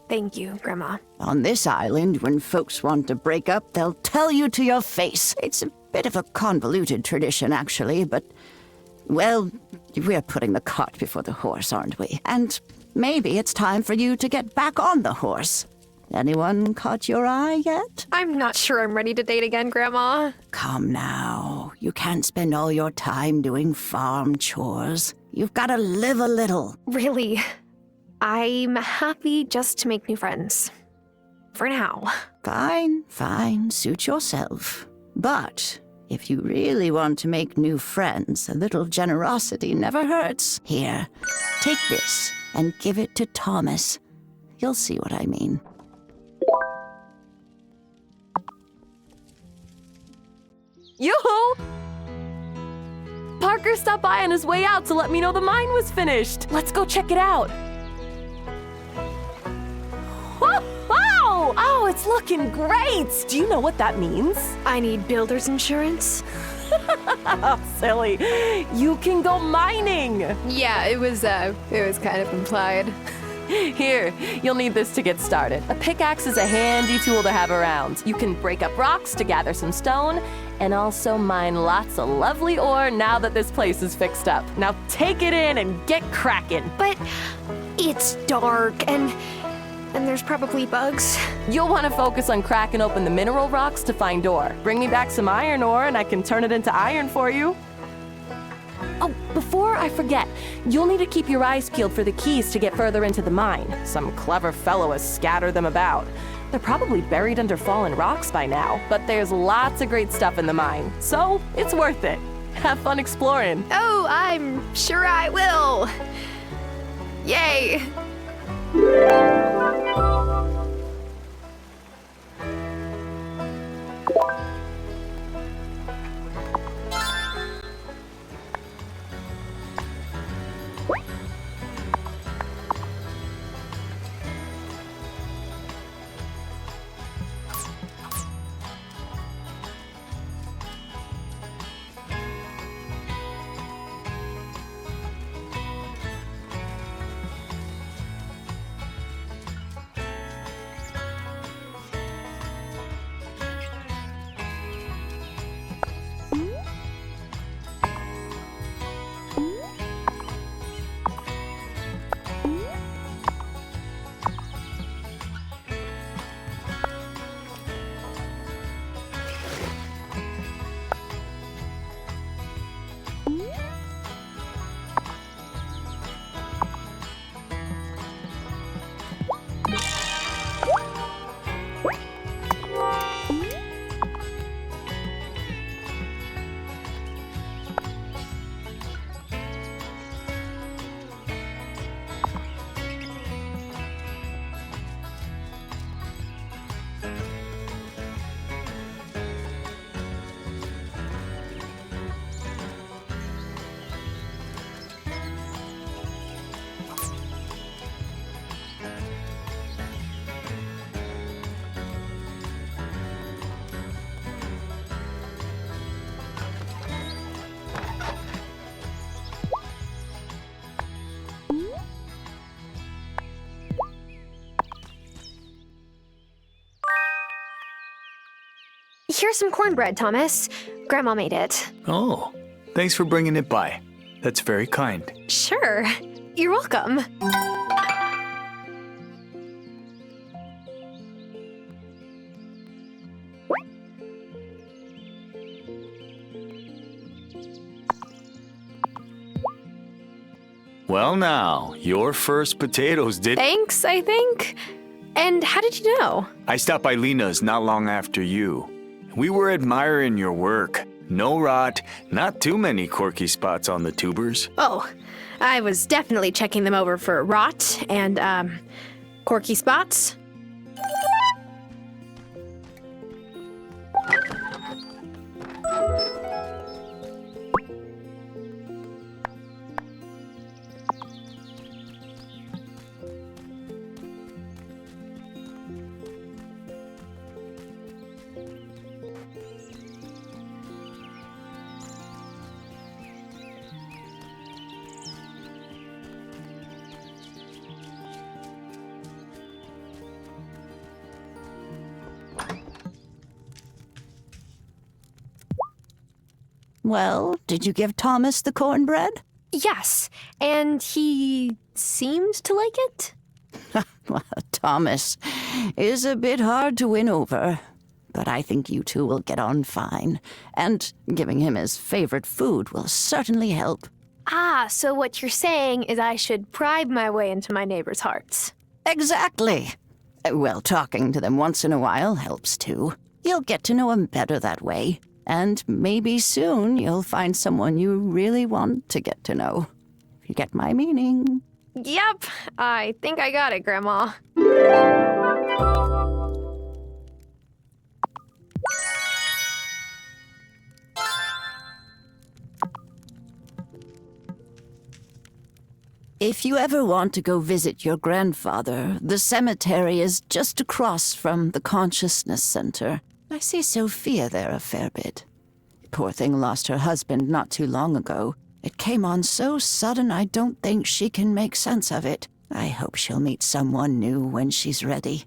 Thank you, Grandma.
On this island, when folks want to break up, they'll tell you to your face. It's a bit of a convoluted tradition, actually, but Well, we're putting the cart before the horse, aren't we? And maybe it's time for you to get back on the horse. Anyone caught your eye yet?
I'm not sure I'm ready to date again, Grandma.
Come now. You can't spend all your time doing farm chores. You've got to live a little.
Really, I'm happy just to make new friends. For now.
Fine. Suit yourself. But if you really want to make new friends, a little generosity never hurts. Here, take this and give it to Thomas. You'll see what I mean.
Yoo-hoo! Parker stopped by on his way out to let me know the mine was finished. Let's go check it out. Wow! Oh, it's looking great! Do you know what that means?
I need builder's insurance.
Silly. You can go mining.
Yeah, it was kind of implied.
Here, you'll need this to get started. A pickaxe is a handy tool to have around. You can break up rocks to gather some stone, and also mine lots of lovely ore now that this place is fixed up. Now take it in and get cracking.
But it's dark, and there's probably bugs.
You'll want to focus on cracking open the mineral rocks to find ore. Bring me back some iron ore, and I can turn it into iron for you. Oh, before I forget, you'll need to keep your eyes peeled for the keys to get further into the mine. Some clever fellow has scattered them about. They're probably buried under fallen rocks by now, but there's lots of great stuff in the mine, so it's worth it. Have fun exploring.
Oh, I'm sure I will. Yay! Here's some cornbread, Thomas. Grandma made it.
Oh, thanks for bringing it by. That's very kind.
Sure. You're welcome.
Well now, your first potatoes did—
Thanks, I think. And how did you know?
I stopped by Lena's not long after you. We were admiring your work. No rot, not too many quirky spots on the tubers.
Oh, I was definitely checking them over for rot and, quirky spots.
Well, did you give Thomas the cornbread?
Yes, and he seemed to like it.
Well, Thomas is a bit hard to win over, but I think you two will get on fine, and giving him his favorite food will certainly help.
Ah, so what you're saying is I should bribe my way into my neighbors' hearts.
Exactly. Well, talking to them once in a while helps too. You'll get to know them better that way, and maybe soon you'll find someone you really want to get to know. If you get my meaning.
Yep, I think I got it, Grandma.
If you ever want to go visit your grandfather, the cemetery is just across from the Consciousness Center. I see Sophia there a fair bit. Poor thing lost her husband not too long ago. It came on so sudden I don't think she can make sense of it. I hope she'll meet someone new when she's ready.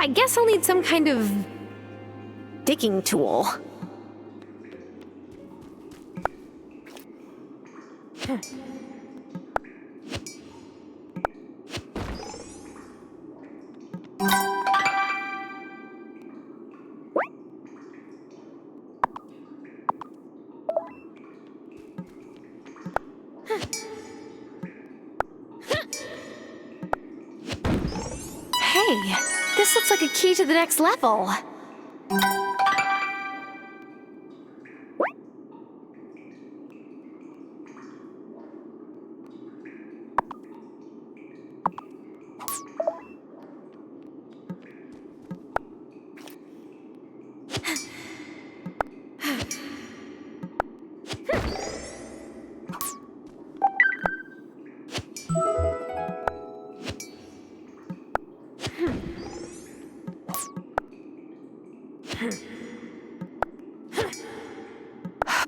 I guess I'll need some kind of digging tool. Hey, this looks like a key to the next level.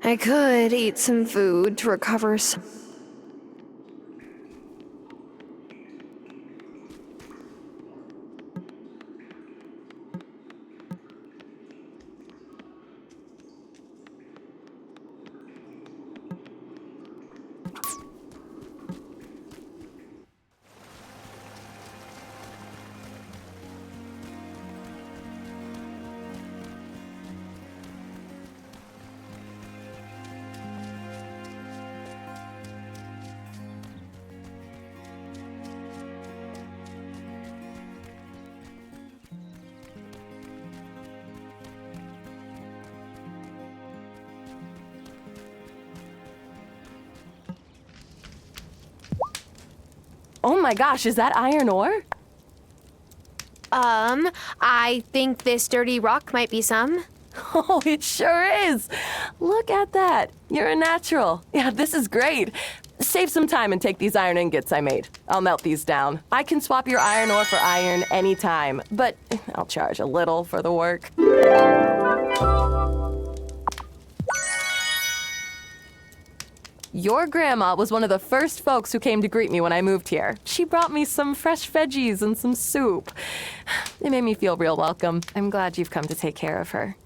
I could eat some food to recover some.
Oh my gosh, is that iron ore?
I think this dirty rock might be some.
Oh, it sure is. Look at that. You're a natural. Yeah, this is great. Save some time and take these iron ingots I made. I'll melt these down. I can swap your iron ore for iron anytime, but I'll charge a little for the work. Your grandma was one of the first folks who came to greet me when I moved here. She brought me some fresh veggies and some soup. It made me feel real welcome. I'm glad you've come to take care of her.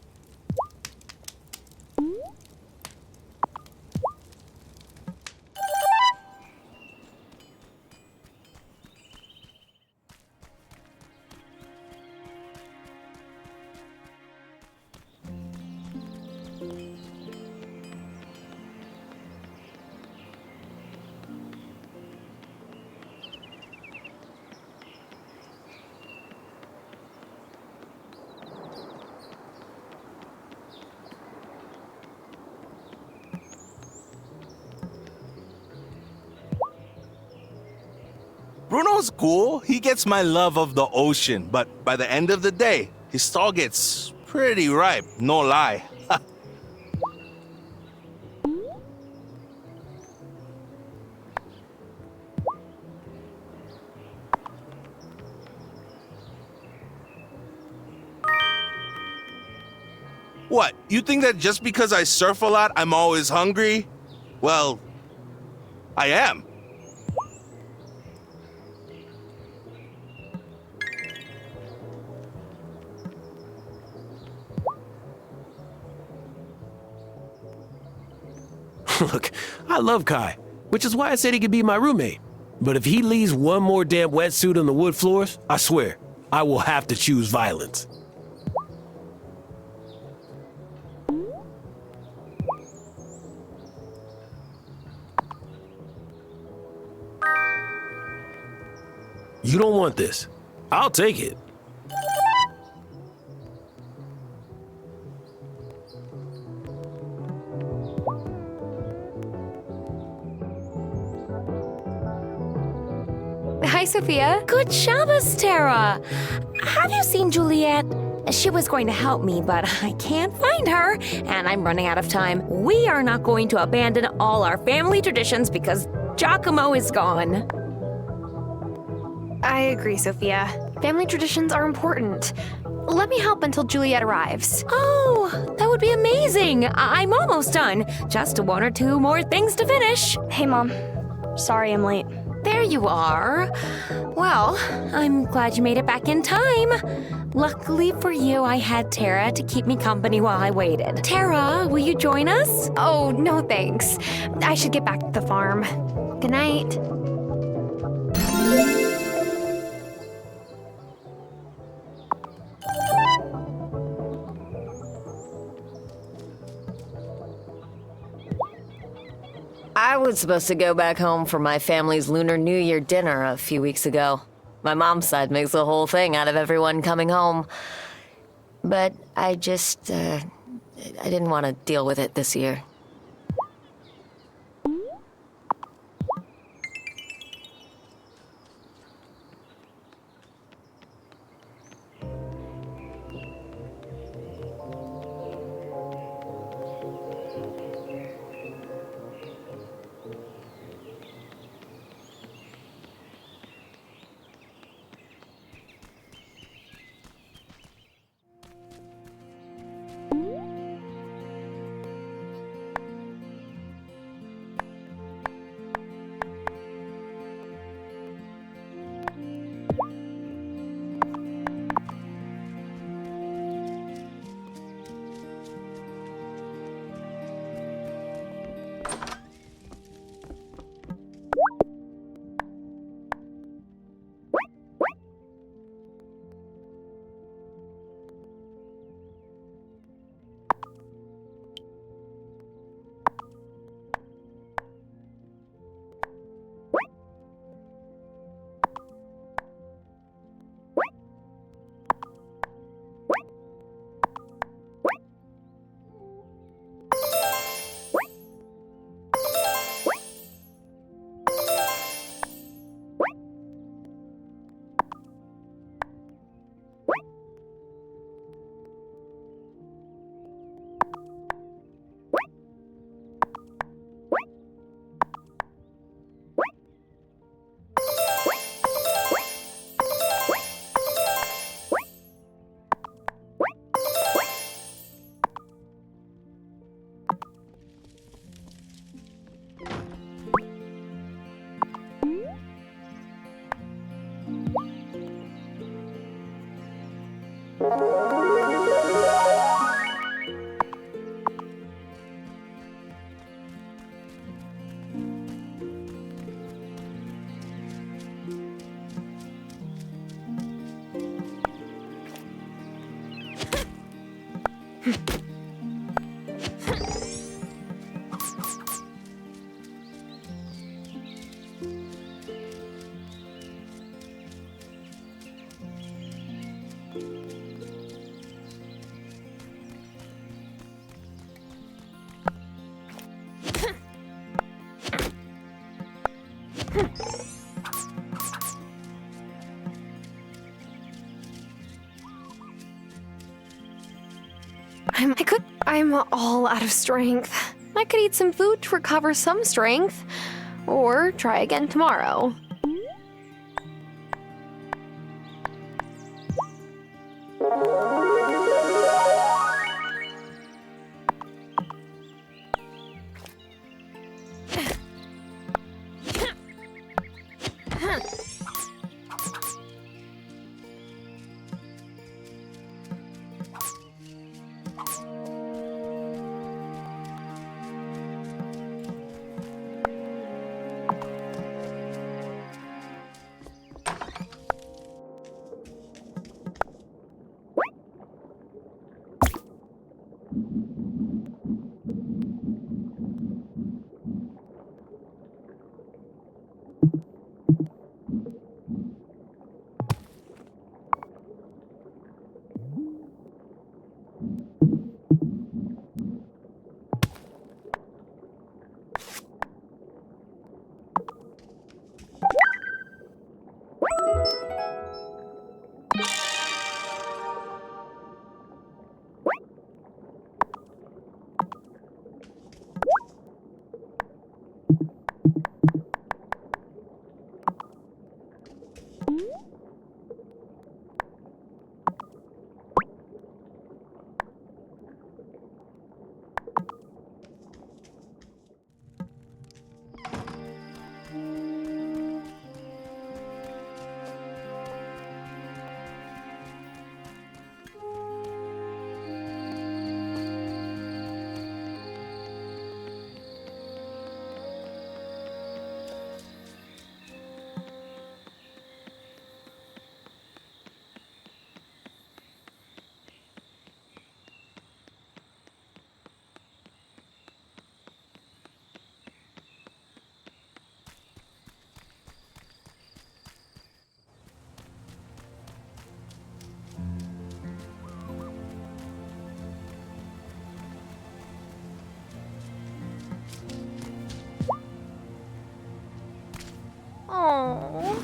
Bruno's cool. He gets my love of the ocean, but by the end of the day, his stall gets pretty ripe, no lie. What, you think that just because I surf a lot, I'm always hungry? Well, I am.
Look, I love Kai, which is why I said he could be my roommate. But if he leaves one more damn wetsuit on the wood floors, I swear, I will have to choose violence. You don't want this. I'll take it.
Hi, Sophia.
Good Shabbos, Tara. Have you seen Juliet? She was going to help me, but I can't find her, and I'm running out of time. We are not going to abandon all our family traditions because Giacomo is gone.
I agree, Sophia. Family traditions are important. Let me help until Juliet arrives.
Oh, that would be amazing. I'm almost done. Just one or two more things to finish.
Hey, Mom. Sorry I'm late.
There you are. Well, I'm glad you made it back in time. Luckily for you, I had Tara to keep me company while I waited. Tara, will you join us?
Oh, no thanks. I should get back to the farm. Good night.
I was supposed to go back home for my family's Lunar New Year dinner a few weeks ago. My mom's side makes the whole thing out of everyone coming home. But I didn't want to deal with it this year.
all out of strength. I could eat some food to recover some strength, or try again tomorrow. Aww.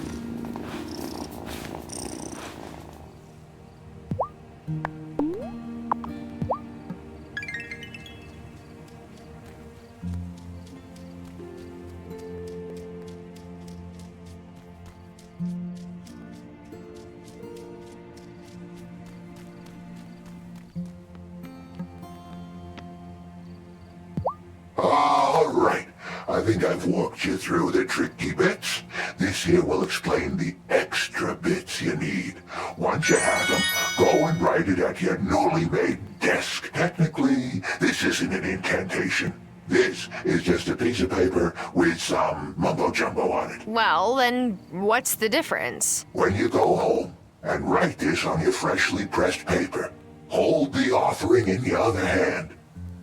All right. I think I've walked you through the tricky bits. This here will explain the extra bits you need. Once you have them, go and write it at your newly made desk. Technically, this isn't an incantation. This is just a piece of paper with some mumbo-jumbo on it.
Well, then what's the difference?
When you go home and write this on your freshly pressed paper, hold the offering in your other hand.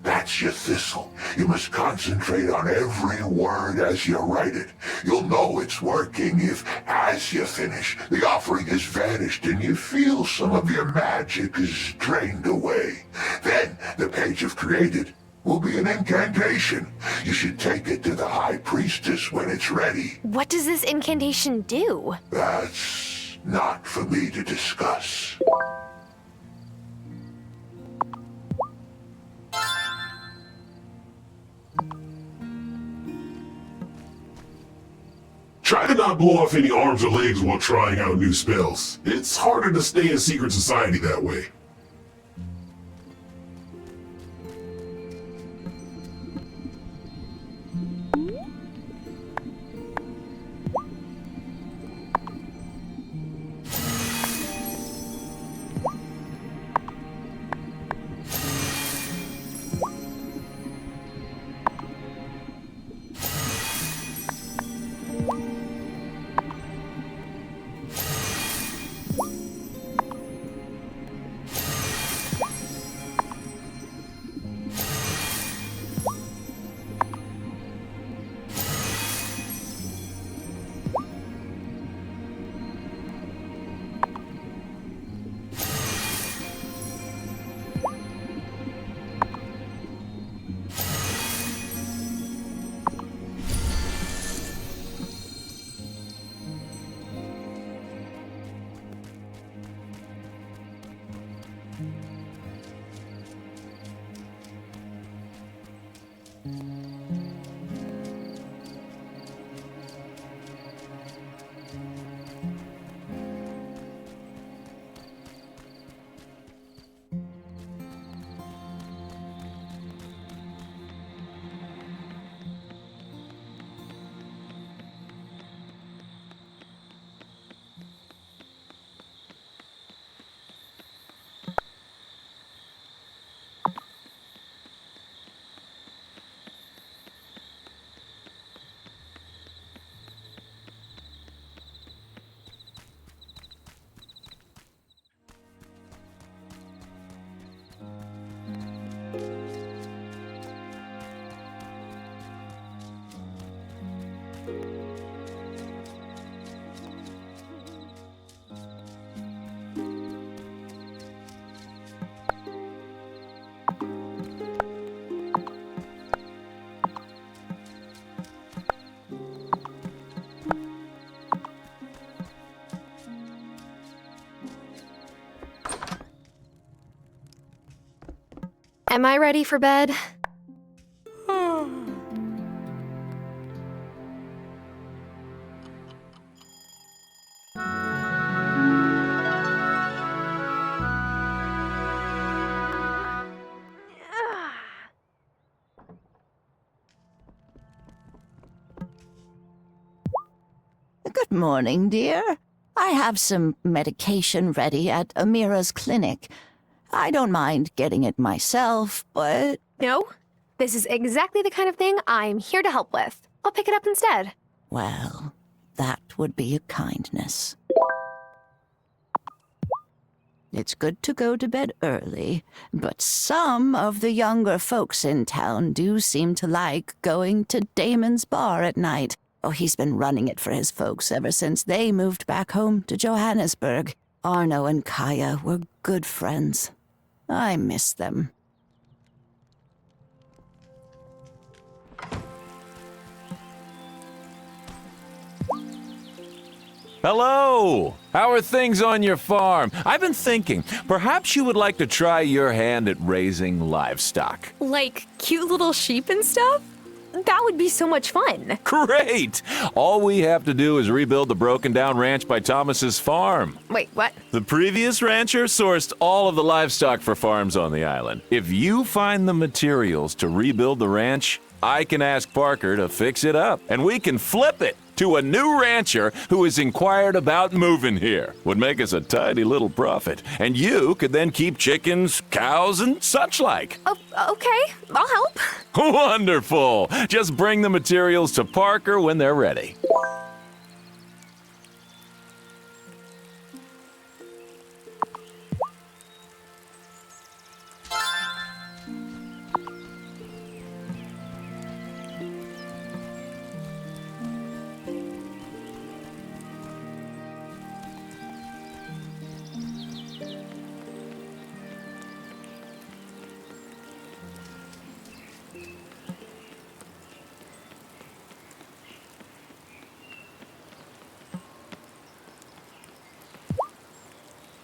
That's your thistle. You must concentrate on every word as you write it. You'll know it's working if, as you finish, the offering has vanished and you feel some of your magic is drained away. Then the page you've created will be an incantation. You should take it to the High Priestess when it's ready.
What does this incantation do?
That's not for me to discuss.
Try to not blow off any arms or legs while trying out new spells. It's harder to stay in secret society that way.
Am I ready for bed?
Good morning, dear. I have some medication ready at Amira's clinic. I don't mind getting it myself, but...
No, this is exactly the kind of thing I'm here to help with. I'll pick it up instead.
Well, that would be a kindness. It's good to go to bed early, but some of the younger folks in town do seem to like going to Damon's bar at night. Oh, he's been running it for his folks ever since they moved back home to Johannesburg. Arno and Kaya were good friends. I miss them.
Hello! How are things on your farm? I've been thinking, perhaps you would like to try your hand at raising livestock.
Like cute little sheep and stuff? That would be so much fun.
Great! All we have to do is rebuild the broken down ranch by Thomas's farm.
Wait, what?
The previous rancher sourced all of the livestock for farms on the island. If you find the materials to rebuild the ranch, I can ask Parker to fix it up, and we can flip it to a new rancher who has inquired about moving here. Would make us a tiny little profit, and you could then keep chickens, cows, and such like.
Oh, okay, I'll help.
Wonderful! Just bring the materials to Parker when they're ready.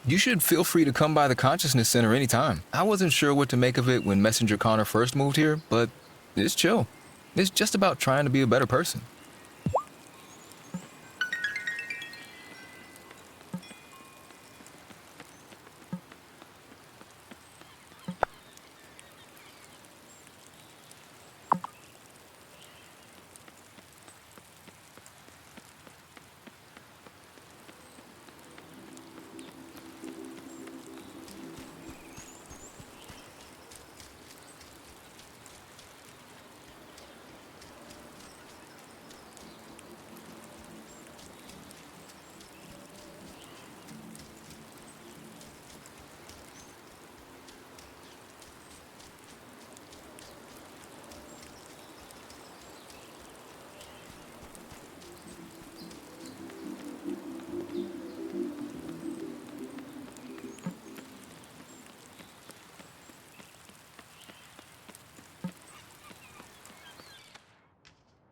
You should feel free to come by the Consciousness Center anytime. I wasn't sure what to make of it when Messenger Connor first moved here, but it's chill. It's just about trying to be a better person.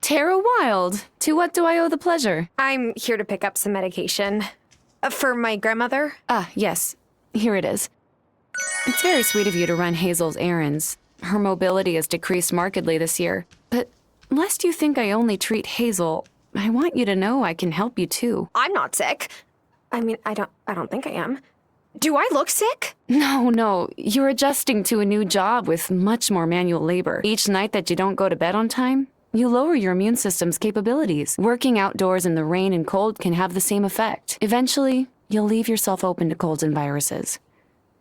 Tara Wylde, to what do I owe the pleasure?
I'm here to pick up some medication. For my grandmother?
Ah, yes. Here it is. It's very sweet of you to run Hazel's errands.
Her mobility has decreased markedly this year. But lest you think I only treat Hazel, I want you to know I can help you too.
I'm not sick. I mean, I don't think I am. Do I look sick?
No. You're adjusting to a new job with much more manual labor. Each night that you don't go to bed on time, you lower your immune system's capabilities. Working outdoors in the rain and cold can have the same effect. Eventually, you'll leave yourself open to colds and viruses.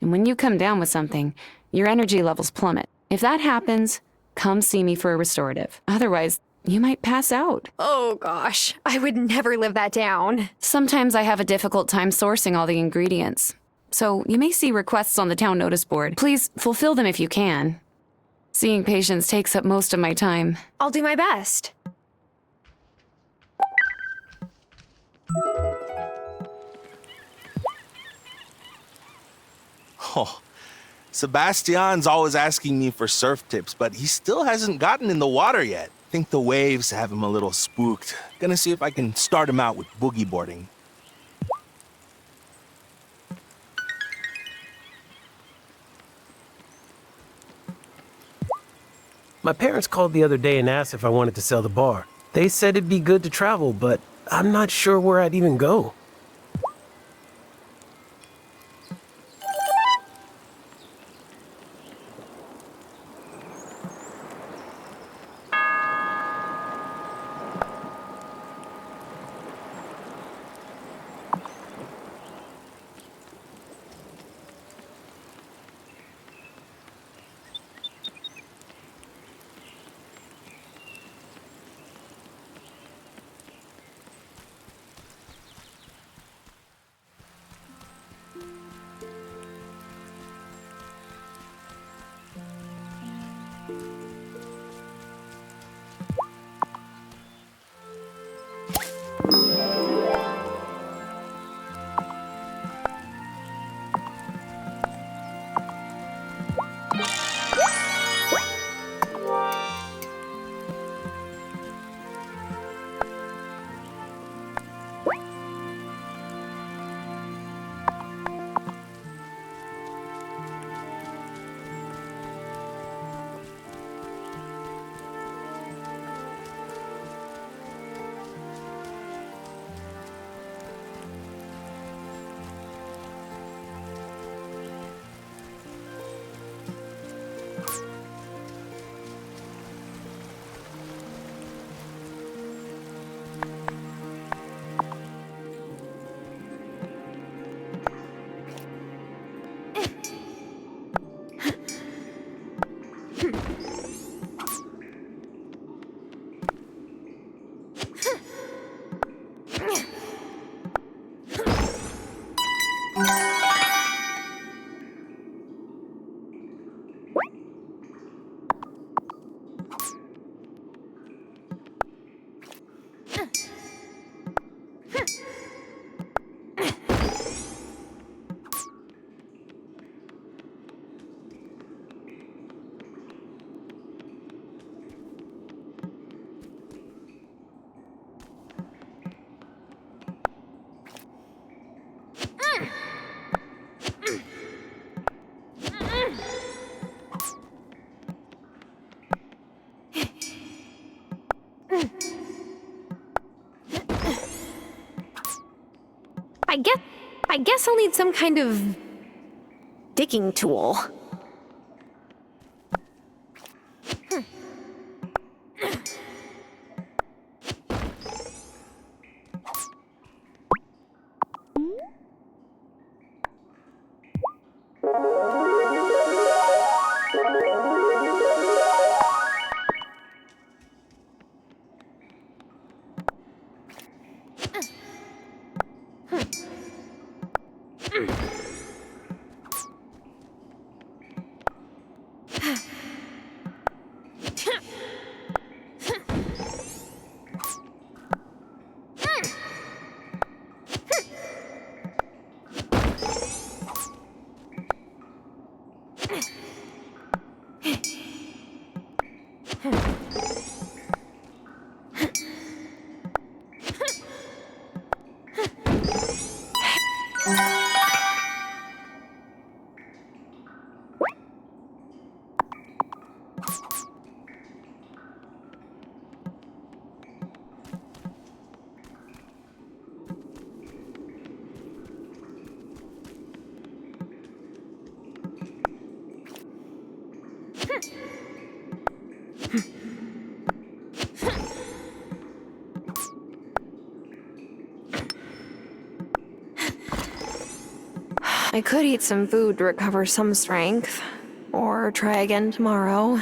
And when you come down with something, your energy levels plummet. If that happens, come see me for a restorative. Otherwise, you might pass out.
Oh gosh, I would never live that down.
Sometimes I have a difficult time sourcing all the ingredients. So you may see requests on the town notice board. Please fulfill them if you can. Seeing patients takes up most of my time.
I'll do my best.
Oh, Sebastian's always asking me for surf tips, but he still hasn't gotten in the water yet. Think the waves have him a little spooked. Gonna see if I can start him out with boogie boarding.
My parents called the other day and asked if I wanted to sell the bar. They said it'd be good to travel, but I'm not sure where I'd even go.
I guess I'll need some kind of digging tool. I could eat some food to recover some strength, or try again tomorrow.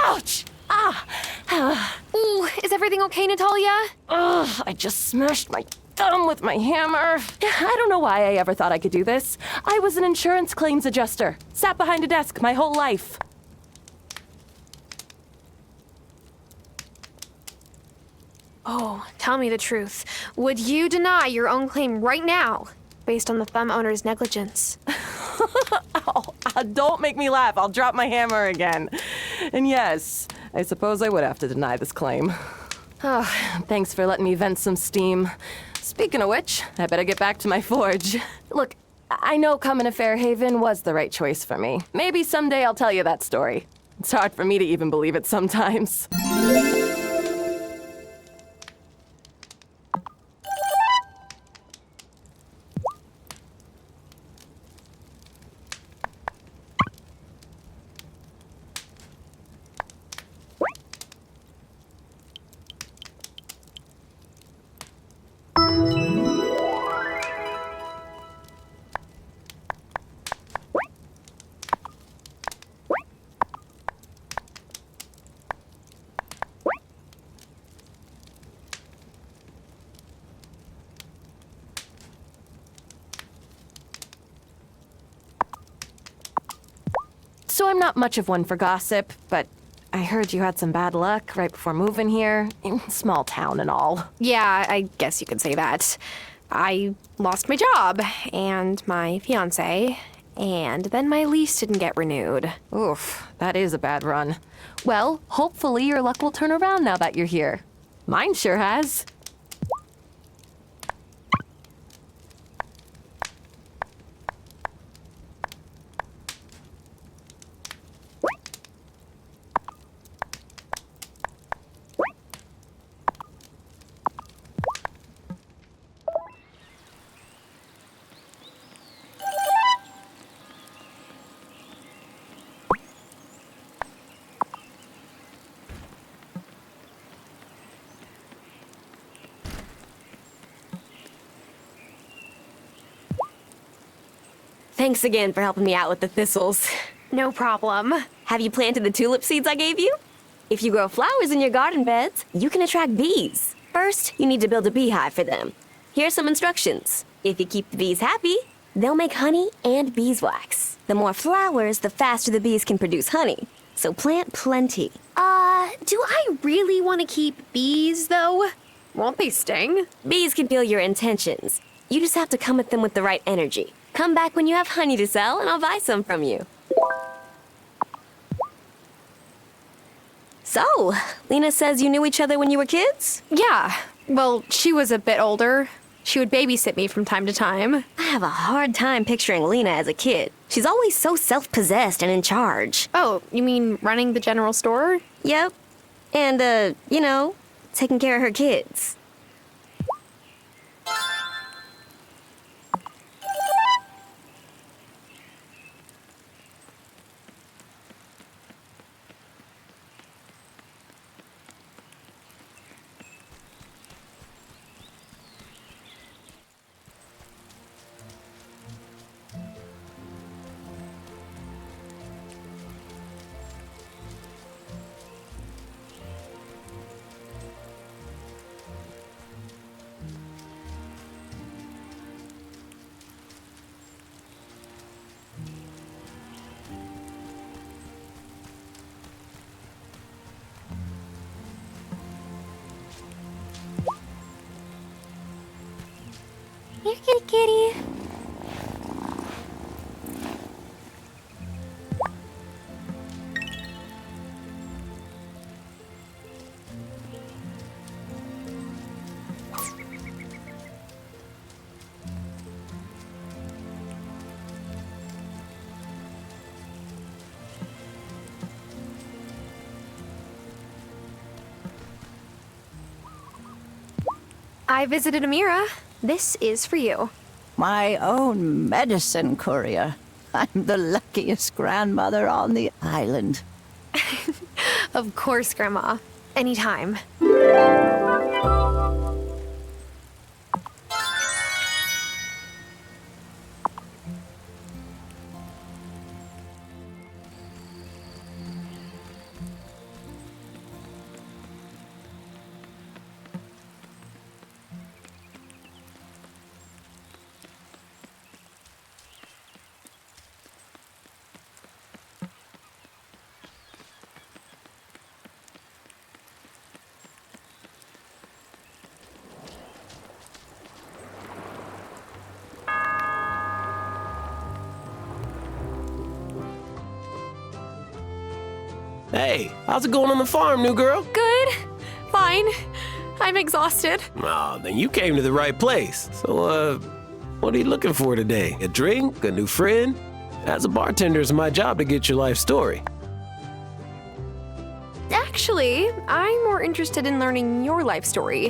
Ouch! Ah!
Ooh, is everything okay, Natalia?
Ugh, I just smashed my thumb with my hammer. I don't know why I ever thought I could do this. I was an insurance claims adjuster. Sat behind a desk my whole life.
Oh, tell me the truth. Would you deny your own claim right now, based on the thumb owner's negligence?
Don't make me laugh. I'll drop my hammer again. And yes, I suppose I would have to deny this claim. Oh, thanks for letting me vent some steam. Speaking of which, I better get back to my forge. Look, I know coming to Fairhaven was the right choice for me. Maybe someday I'll tell you that story. It's hard for me to even believe it sometimes. So I'm not much of one for gossip, but I heard you had some bad luck right before moving here. Small town and all.
Yeah, I guess you could say that. I lost my job, and my fiancé, and then my lease didn't get renewed.
Oof, that is a bad run. Well, hopefully your luck will turn around now that you're here. Mine sure has.
Thanks again for helping me out with the thistles.
No problem.
Have you planted the tulip seeds I gave you? If you grow flowers in your garden beds, you can attract bees. First, you need to build a beehive for them. Here's some instructions. If you keep the bees happy, they'll make honey and beeswax. The more flowers, the faster the bees can produce honey. So plant plenty.
Do I really want to keep bees, though? Won't they sting?
Bees can feel your intentions. You just have to come at them with the right energy. Come back when you have honey to sell, and I'll buy some from you. So, Lena says you knew each other when you were kids?
Yeah. Well, she was a bit older. She would babysit me from time to time.
I have a hard time picturing Lena as a kid. She's always so self-possessed and in charge.
Oh, you mean running the general store?
Yep. And, taking care of her kids.
Kitty, kitty. I visited Amira. This is for you.
My own medicine courier. I'm the luckiest grandmother on the island.
Of course, Grandma. Anytime.
Hey, how's it going on the farm, new girl?
Good. Fine. I'm exhausted.
Oh, then you came to the right place. So, what are you looking for today? A drink? A new friend? As a bartender, it's my job to get your life story.
Actually, I'm more interested in learning your life story.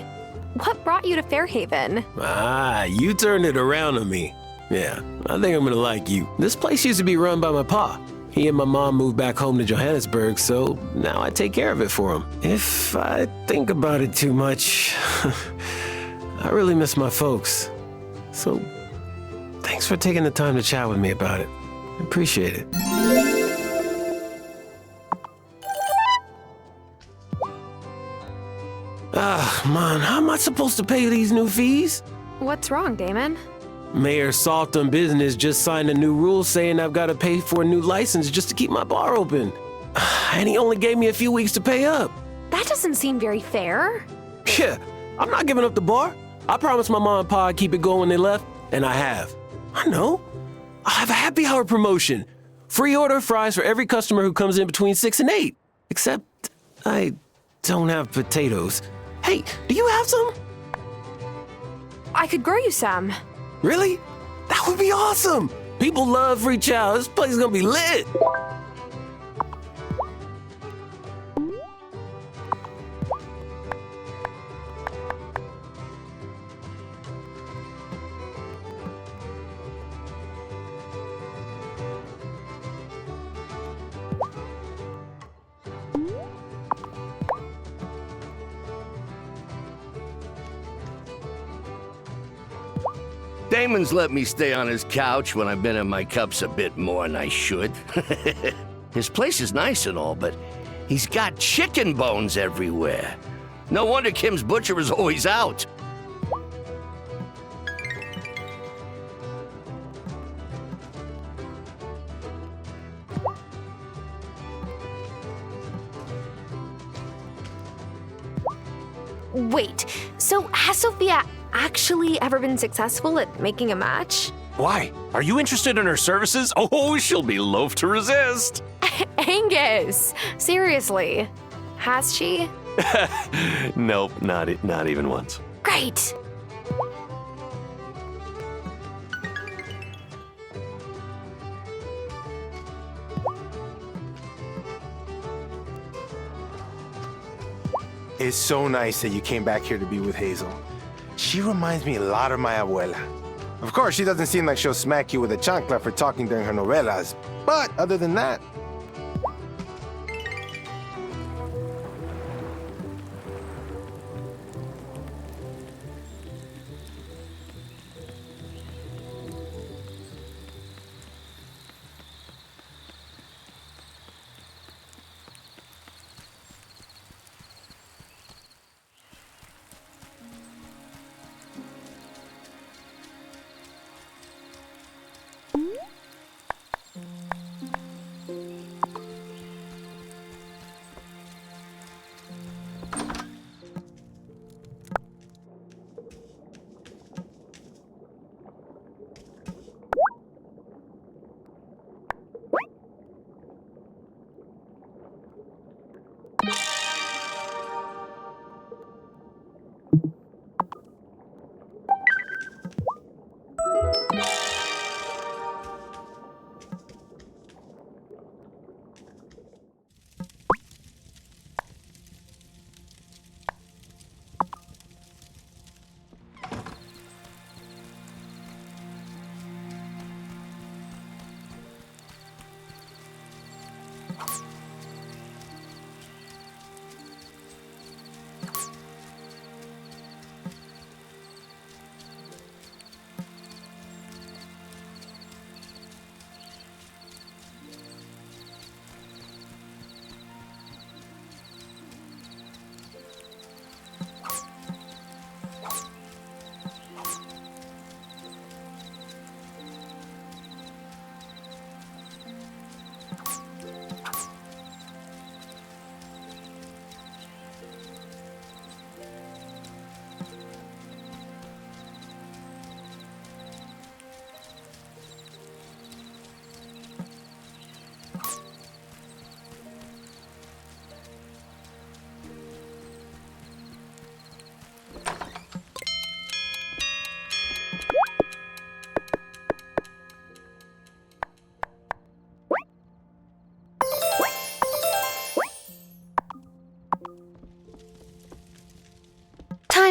What brought you to Fairhaven?
Ah, you turned it around on me. Yeah, I think I'm gonna like you. This place used to be run by my pa. He and my mom moved back home to Johannesburg, so now I take care of it for him. If I think about it too much, I really miss my folks. So, thanks for taking the time to chat with me about it. I appreciate it. Ah, man, how am I supposed to pay these new fees?
What's wrong, Damon?
Mayor Soft on Business just signed a new rule saying I've got to pay for a new license just to keep my bar open. And he only gave me a few weeks to pay up.
That doesn't seem very fair.
Yeah, I'm not giving up the bar. I promised my mom and pa I'd keep it going when they left, and I have. I know. I have a happy hour promotion. Free order of fries for every customer who comes in between 6 and 8. Except I don't have potatoes. Hey, do you have some?
I could grow you some.
Really? That would be awesome! People love free chow. This place is gonna be lit!
Damon's let me stay on his couch when I've been in my cups a bit more than I should. His place is nice and all, but he's got chicken bones everywhere. No wonder Kim's butcher is always out.
Wait, so has Sophia actually ever been successful at making a match?
Why? Are you interested in her services? Oh, she'll be loath to resist.
Angus, seriously, has she?
Nope, not even once.
Great.
It's so nice that you came back here to be with Hazel. She reminds me a lot of my abuela. Of course, she doesn't seem like she'll smack you with a chancla for talking during her novelas. But other than that...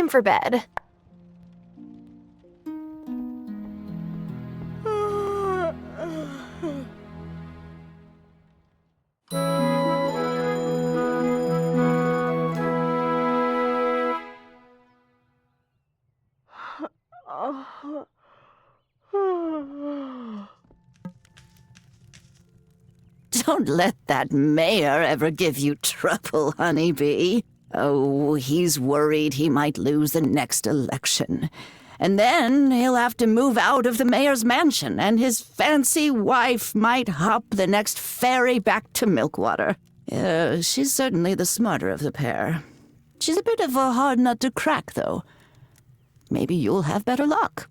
time for bed.
Don't let that mayor ever give you trouble, honeybee. Oh, he's worried he might lose the next election. And then he'll have to move out of the mayor's mansion, and his fancy wife might hop the next ferry back to Milkwater. She's certainly the smarter of the pair. She's a bit of a hard nut to crack, though. Maybe you'll have better luck.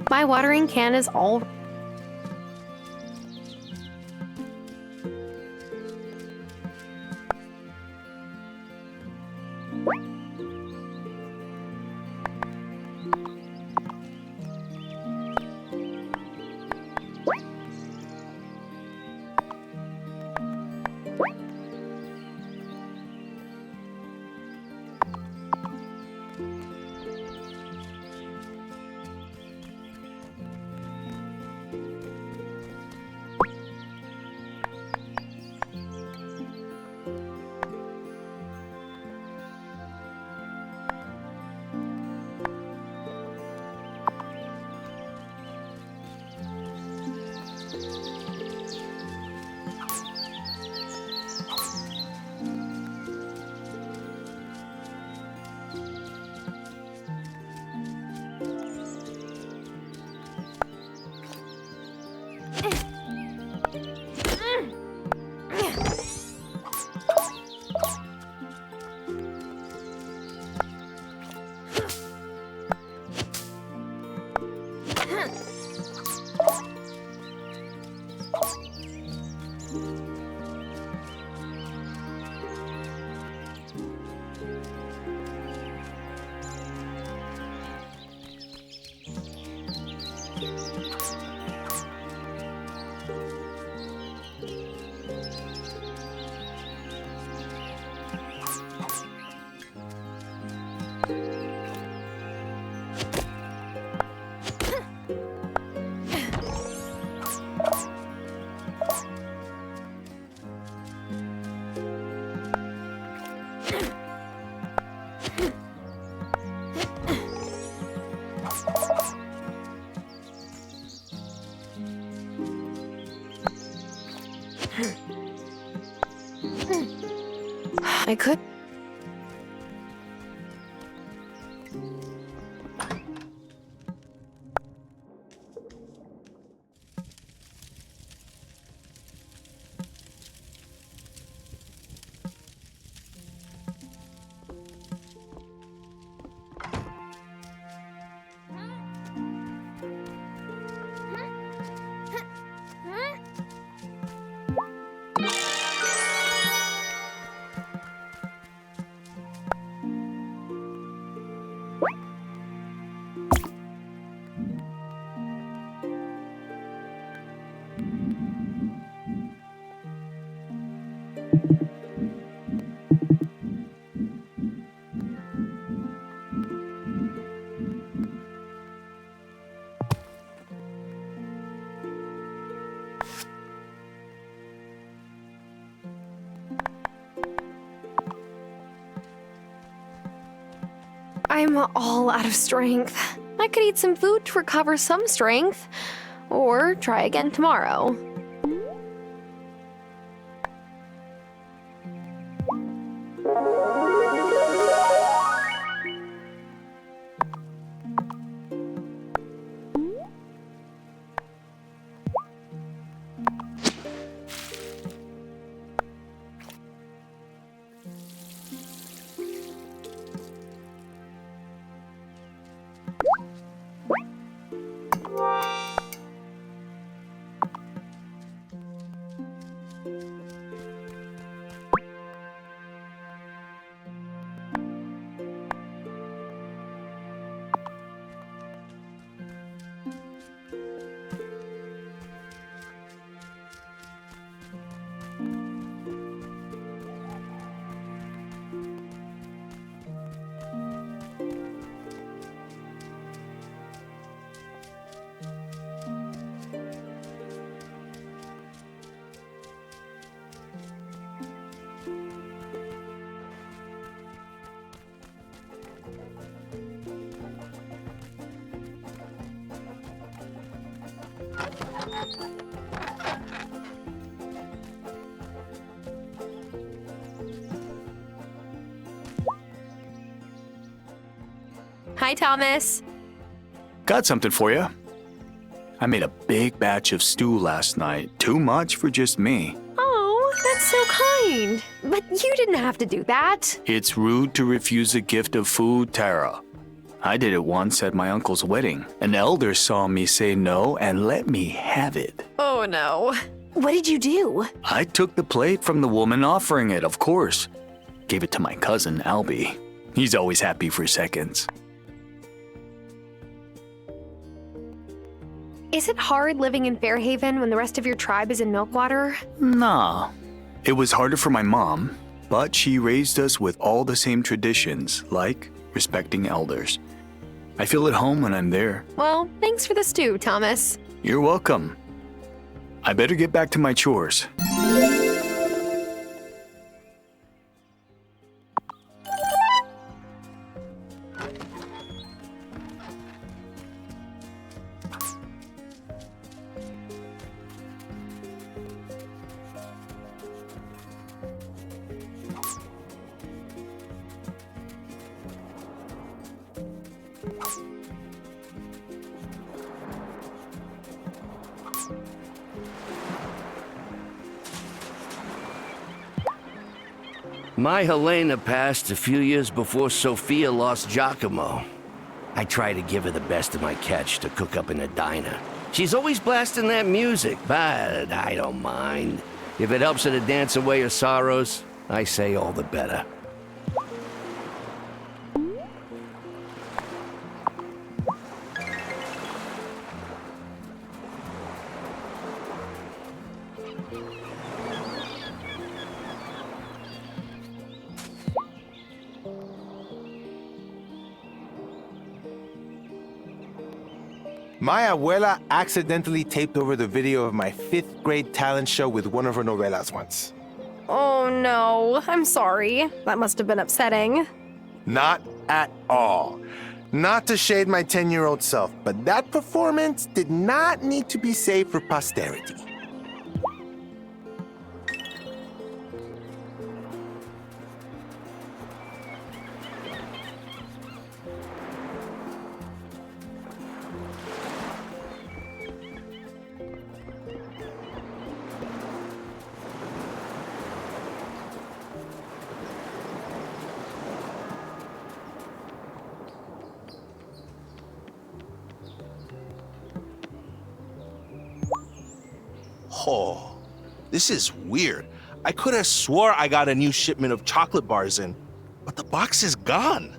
My watering can is all... I could... I'm all out of strength. I could eat some food to recover some strength, or try again tomorrow. Hi, Thomas.
Got something for you. I made a big batch of stew last night. Too much for just me.
Oh, that's so kind. But you didn't have to do that.
It's rude to refuse a gift of food, Tara. I did it once at my uncle's wedding. An elder saw me say no and let me have it.
Oh, no. What did you do?
I took the plate from the woman offering it, of course. Gave it to my cousin, Albie. He's always happy for seconds.
Is it hard living in Fairhaven when the rest of your tribe is in Milkwater?
Nah. It was harder for my mom, but she raised us with all the same traditions, like respecting elders. I feel at home when I'm there.
Well, thanks for the stew, Thomas.
You're welcome. I better get back to my chores.
My Helena passed a few years before Sophia lost Giacomo. I try to give her the best of my catch to cook up in a diner. She's always blasting that music, but I don't mind. If it helps her to dance away her sorrows, I say all the better.
My abuela accidentally taped over the video of my 5th grade talent show with one of her novelas once.
Oh, no. I'm sorry. That must have been upsetting.
Not at all. Not to shade my 10-year-old self, but that performance did not need to be saved for posterity.
Oh, this is weird. I could have swore I got a new shipment of chocolate bars in, but the box is gone.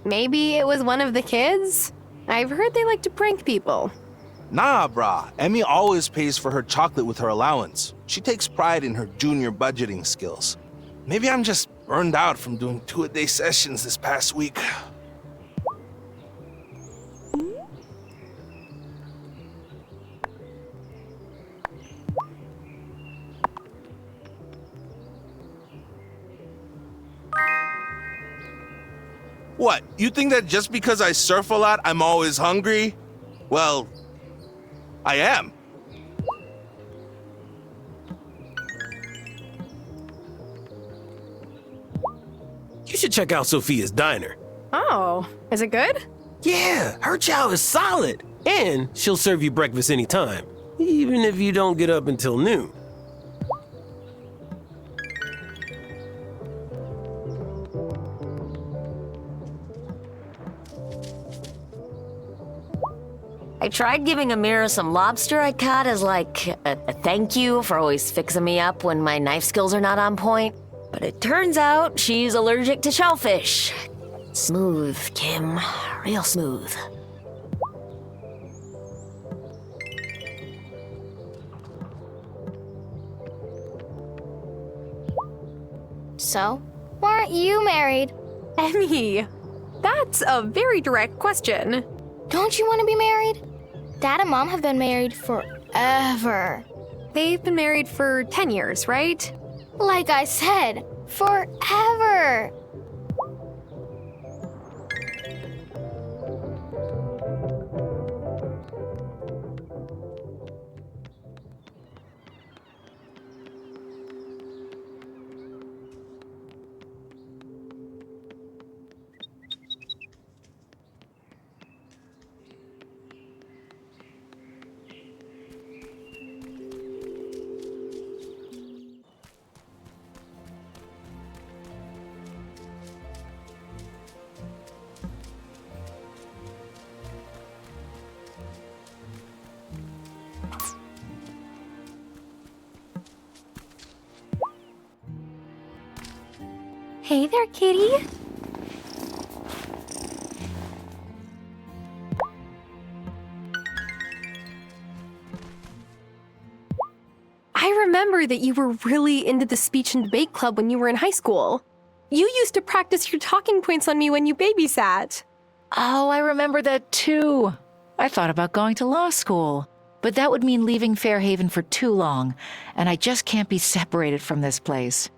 Maybe it was one of the kids? I've heard they like to prank people.
Nah, brah. Emmy always pays for her chocolate with her allowance. She takes pride in her junior budgeting skills. Maybe I'm just burned out from doing 2-a-day sessions this past week. What, you think that just because I surf a lot, I'm always hungry? Well, I am.
You should check out Sophia's diner.
Oh, is it good?
Yeah, her chow is solid. And she'll serve you breakfast anytime, even if you don't get up until noon.
I tried giving Amira some lobster I caught as like a thank you for always fixing me up when my knife skills are not on point. But it turns out she's allergic to shellfish. Smooth, Kim. Real smooth.
So, why aren't you married?
Emmy, that's a very direct question.
Don't you want to be married? Dad and Mom have been married forever.
They've been married for 10 years, right?
Like I said, forever.
Hey there, kitty. I remember that you were really into the speech and debate club when you were in high school. You used to practice your talking points on me when you babysat.
Oh, I remember that too. I thought about going to law school, but that would mean leaving Fairhaven for too long, and I just can't be separated from this place.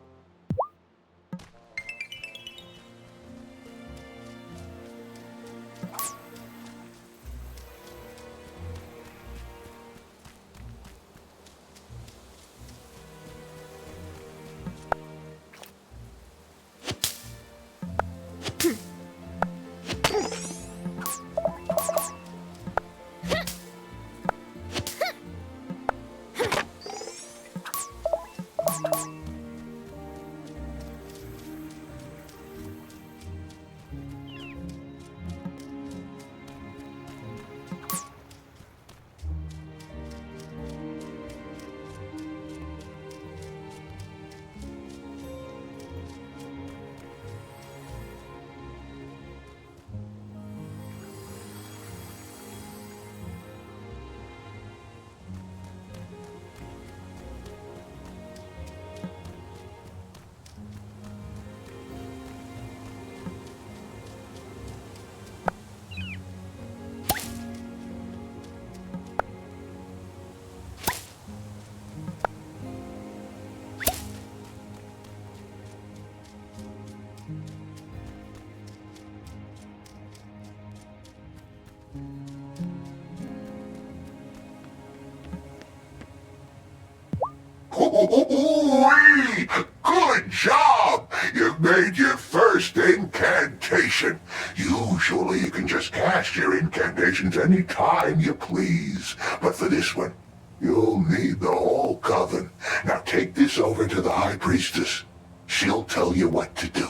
Ooh-wee! Good job! You've made your first incantation. Usually you can just cast your incantations any time you please. But for this one, you'll need the whole coven. Now take this over to the High Priestess. She'll tell you what to do.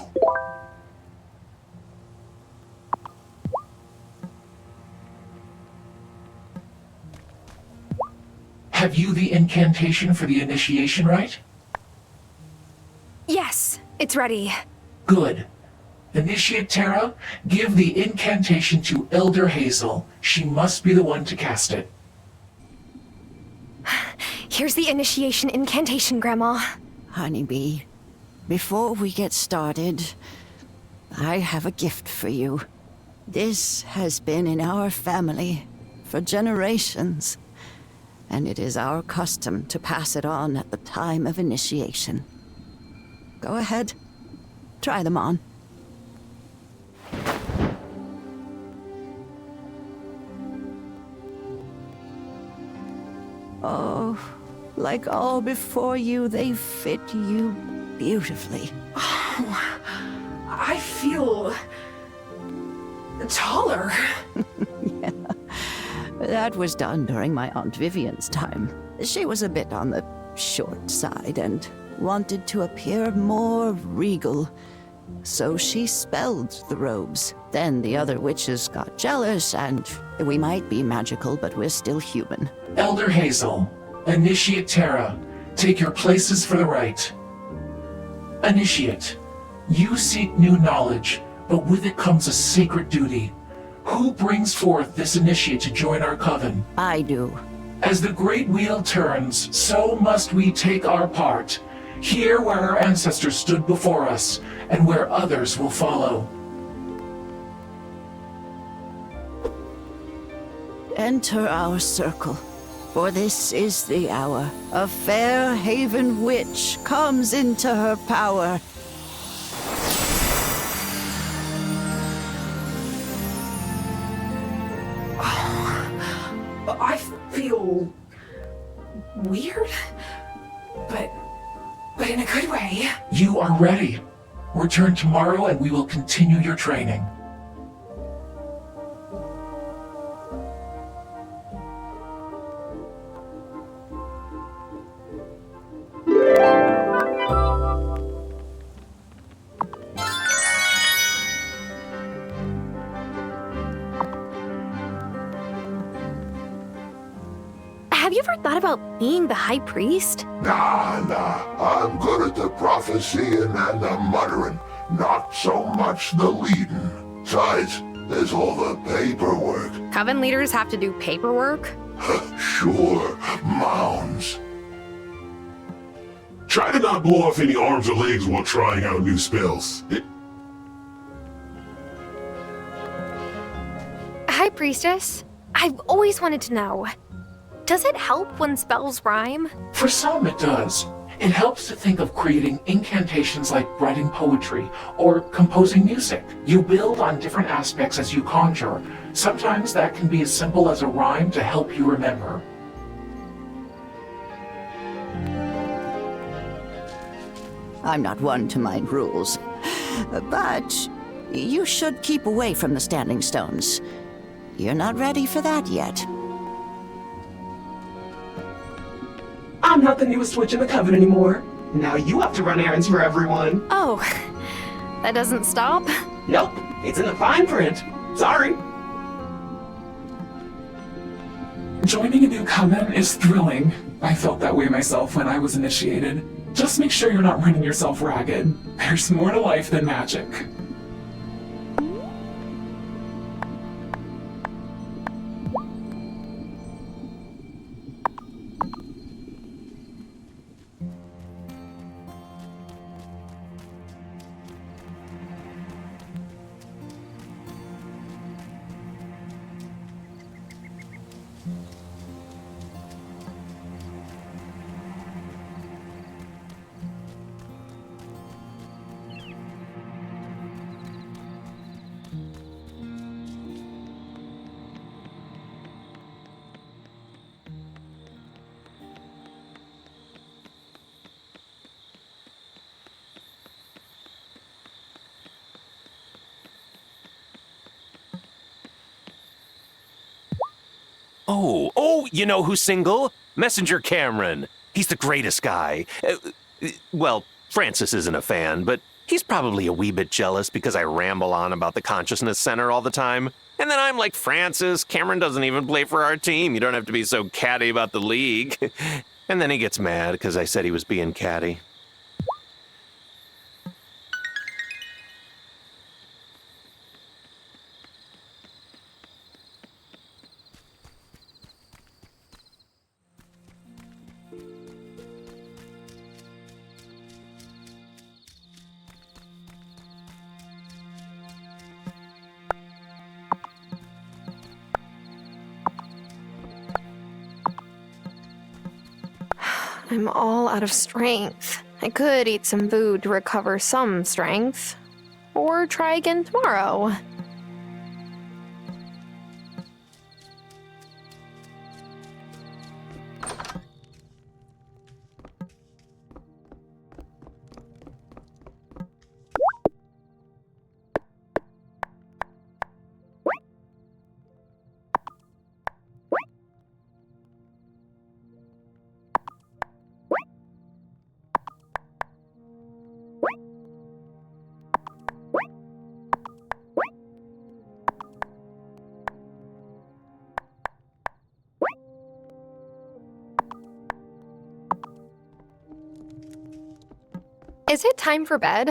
Have you the incantation for the initiation right?
Yes, it's ready.
Good. Initiate Terra, give the incantation to Elder Hazel. She must be the one to cast it.
Here's the initiation incantation, Grandma.
Honeybee, before we get started, I have a gift for you. This has been in our family for generations, and it is our custom to pass it on at the time of initiation. Go ahead, try them on. Like all before you, they fit you beautifully.
I feel taller.
Yeah. That was done during my Aunt Vivian's time. She was a bit on the short side and wanted to appear more regal. So she spelled the robes. Then the other witches got jealous, and we might be magical, but we're still human.
Elder Hazel, Initiate Terra, take your places for the rite. Initiate, you seek new knowledge, but with it comes a sacred duty. Who brings forth this initiate to join our coven?
I do.
As the great wheel turns, so must we take our part. Here where our ancestors stood before us, and where others will follow.
Enter our circle, for this is the hour. A fair haven witch comes into her power.
I feel weird, but in a good way.
You are ready. Return tomorrow and we will continue your training.
Have you ever thought about being the high priest?
Nah, I'm good at the prophesying and the muttering, not so much the leading. Besides, there's all the paperwork.
Coven leaders have to do paperwork?
Sure, mounds.
Try to not blow off any arms or legs while trying out new spells.
High priestess, I've always wanted to know. Does it help when spells rhyme?
For some it does. It helps to think of creating incantations like writing poetry or composing music. You build on different aspects as you conjure. Sometimes that can be as simple as a rhyme to help you remember.
I'm not one to mind rules, but you should keep away from the standing stones. You're not ready for that yet.
I'm not the newest witch in the coven anymore. Now you have to run errands for everyone.
Oh, that doesn't stop?
Nope, it's in the fine print. Sorry.
Joining a new coven is thrilling. I felt that way myself when I was initiated. Just make sure you're not running yourself ragged. There's more to life than magic.
Oh, you know who's single? Messenger Cameron. He's the greatest guy. Well, Francis isn't a fan, but he's probably a wee bit jealous because I ramble on about the Consciousness Center all the time. And then I'm like, Francis, Cameron doesn't even play for our team. You don't have to be so catty about the league. And then he gets mad because I said he was being catty.
I'm all out of strength. I could eat some food to recover some strength. Or try again tomorrow. Is it time for bed?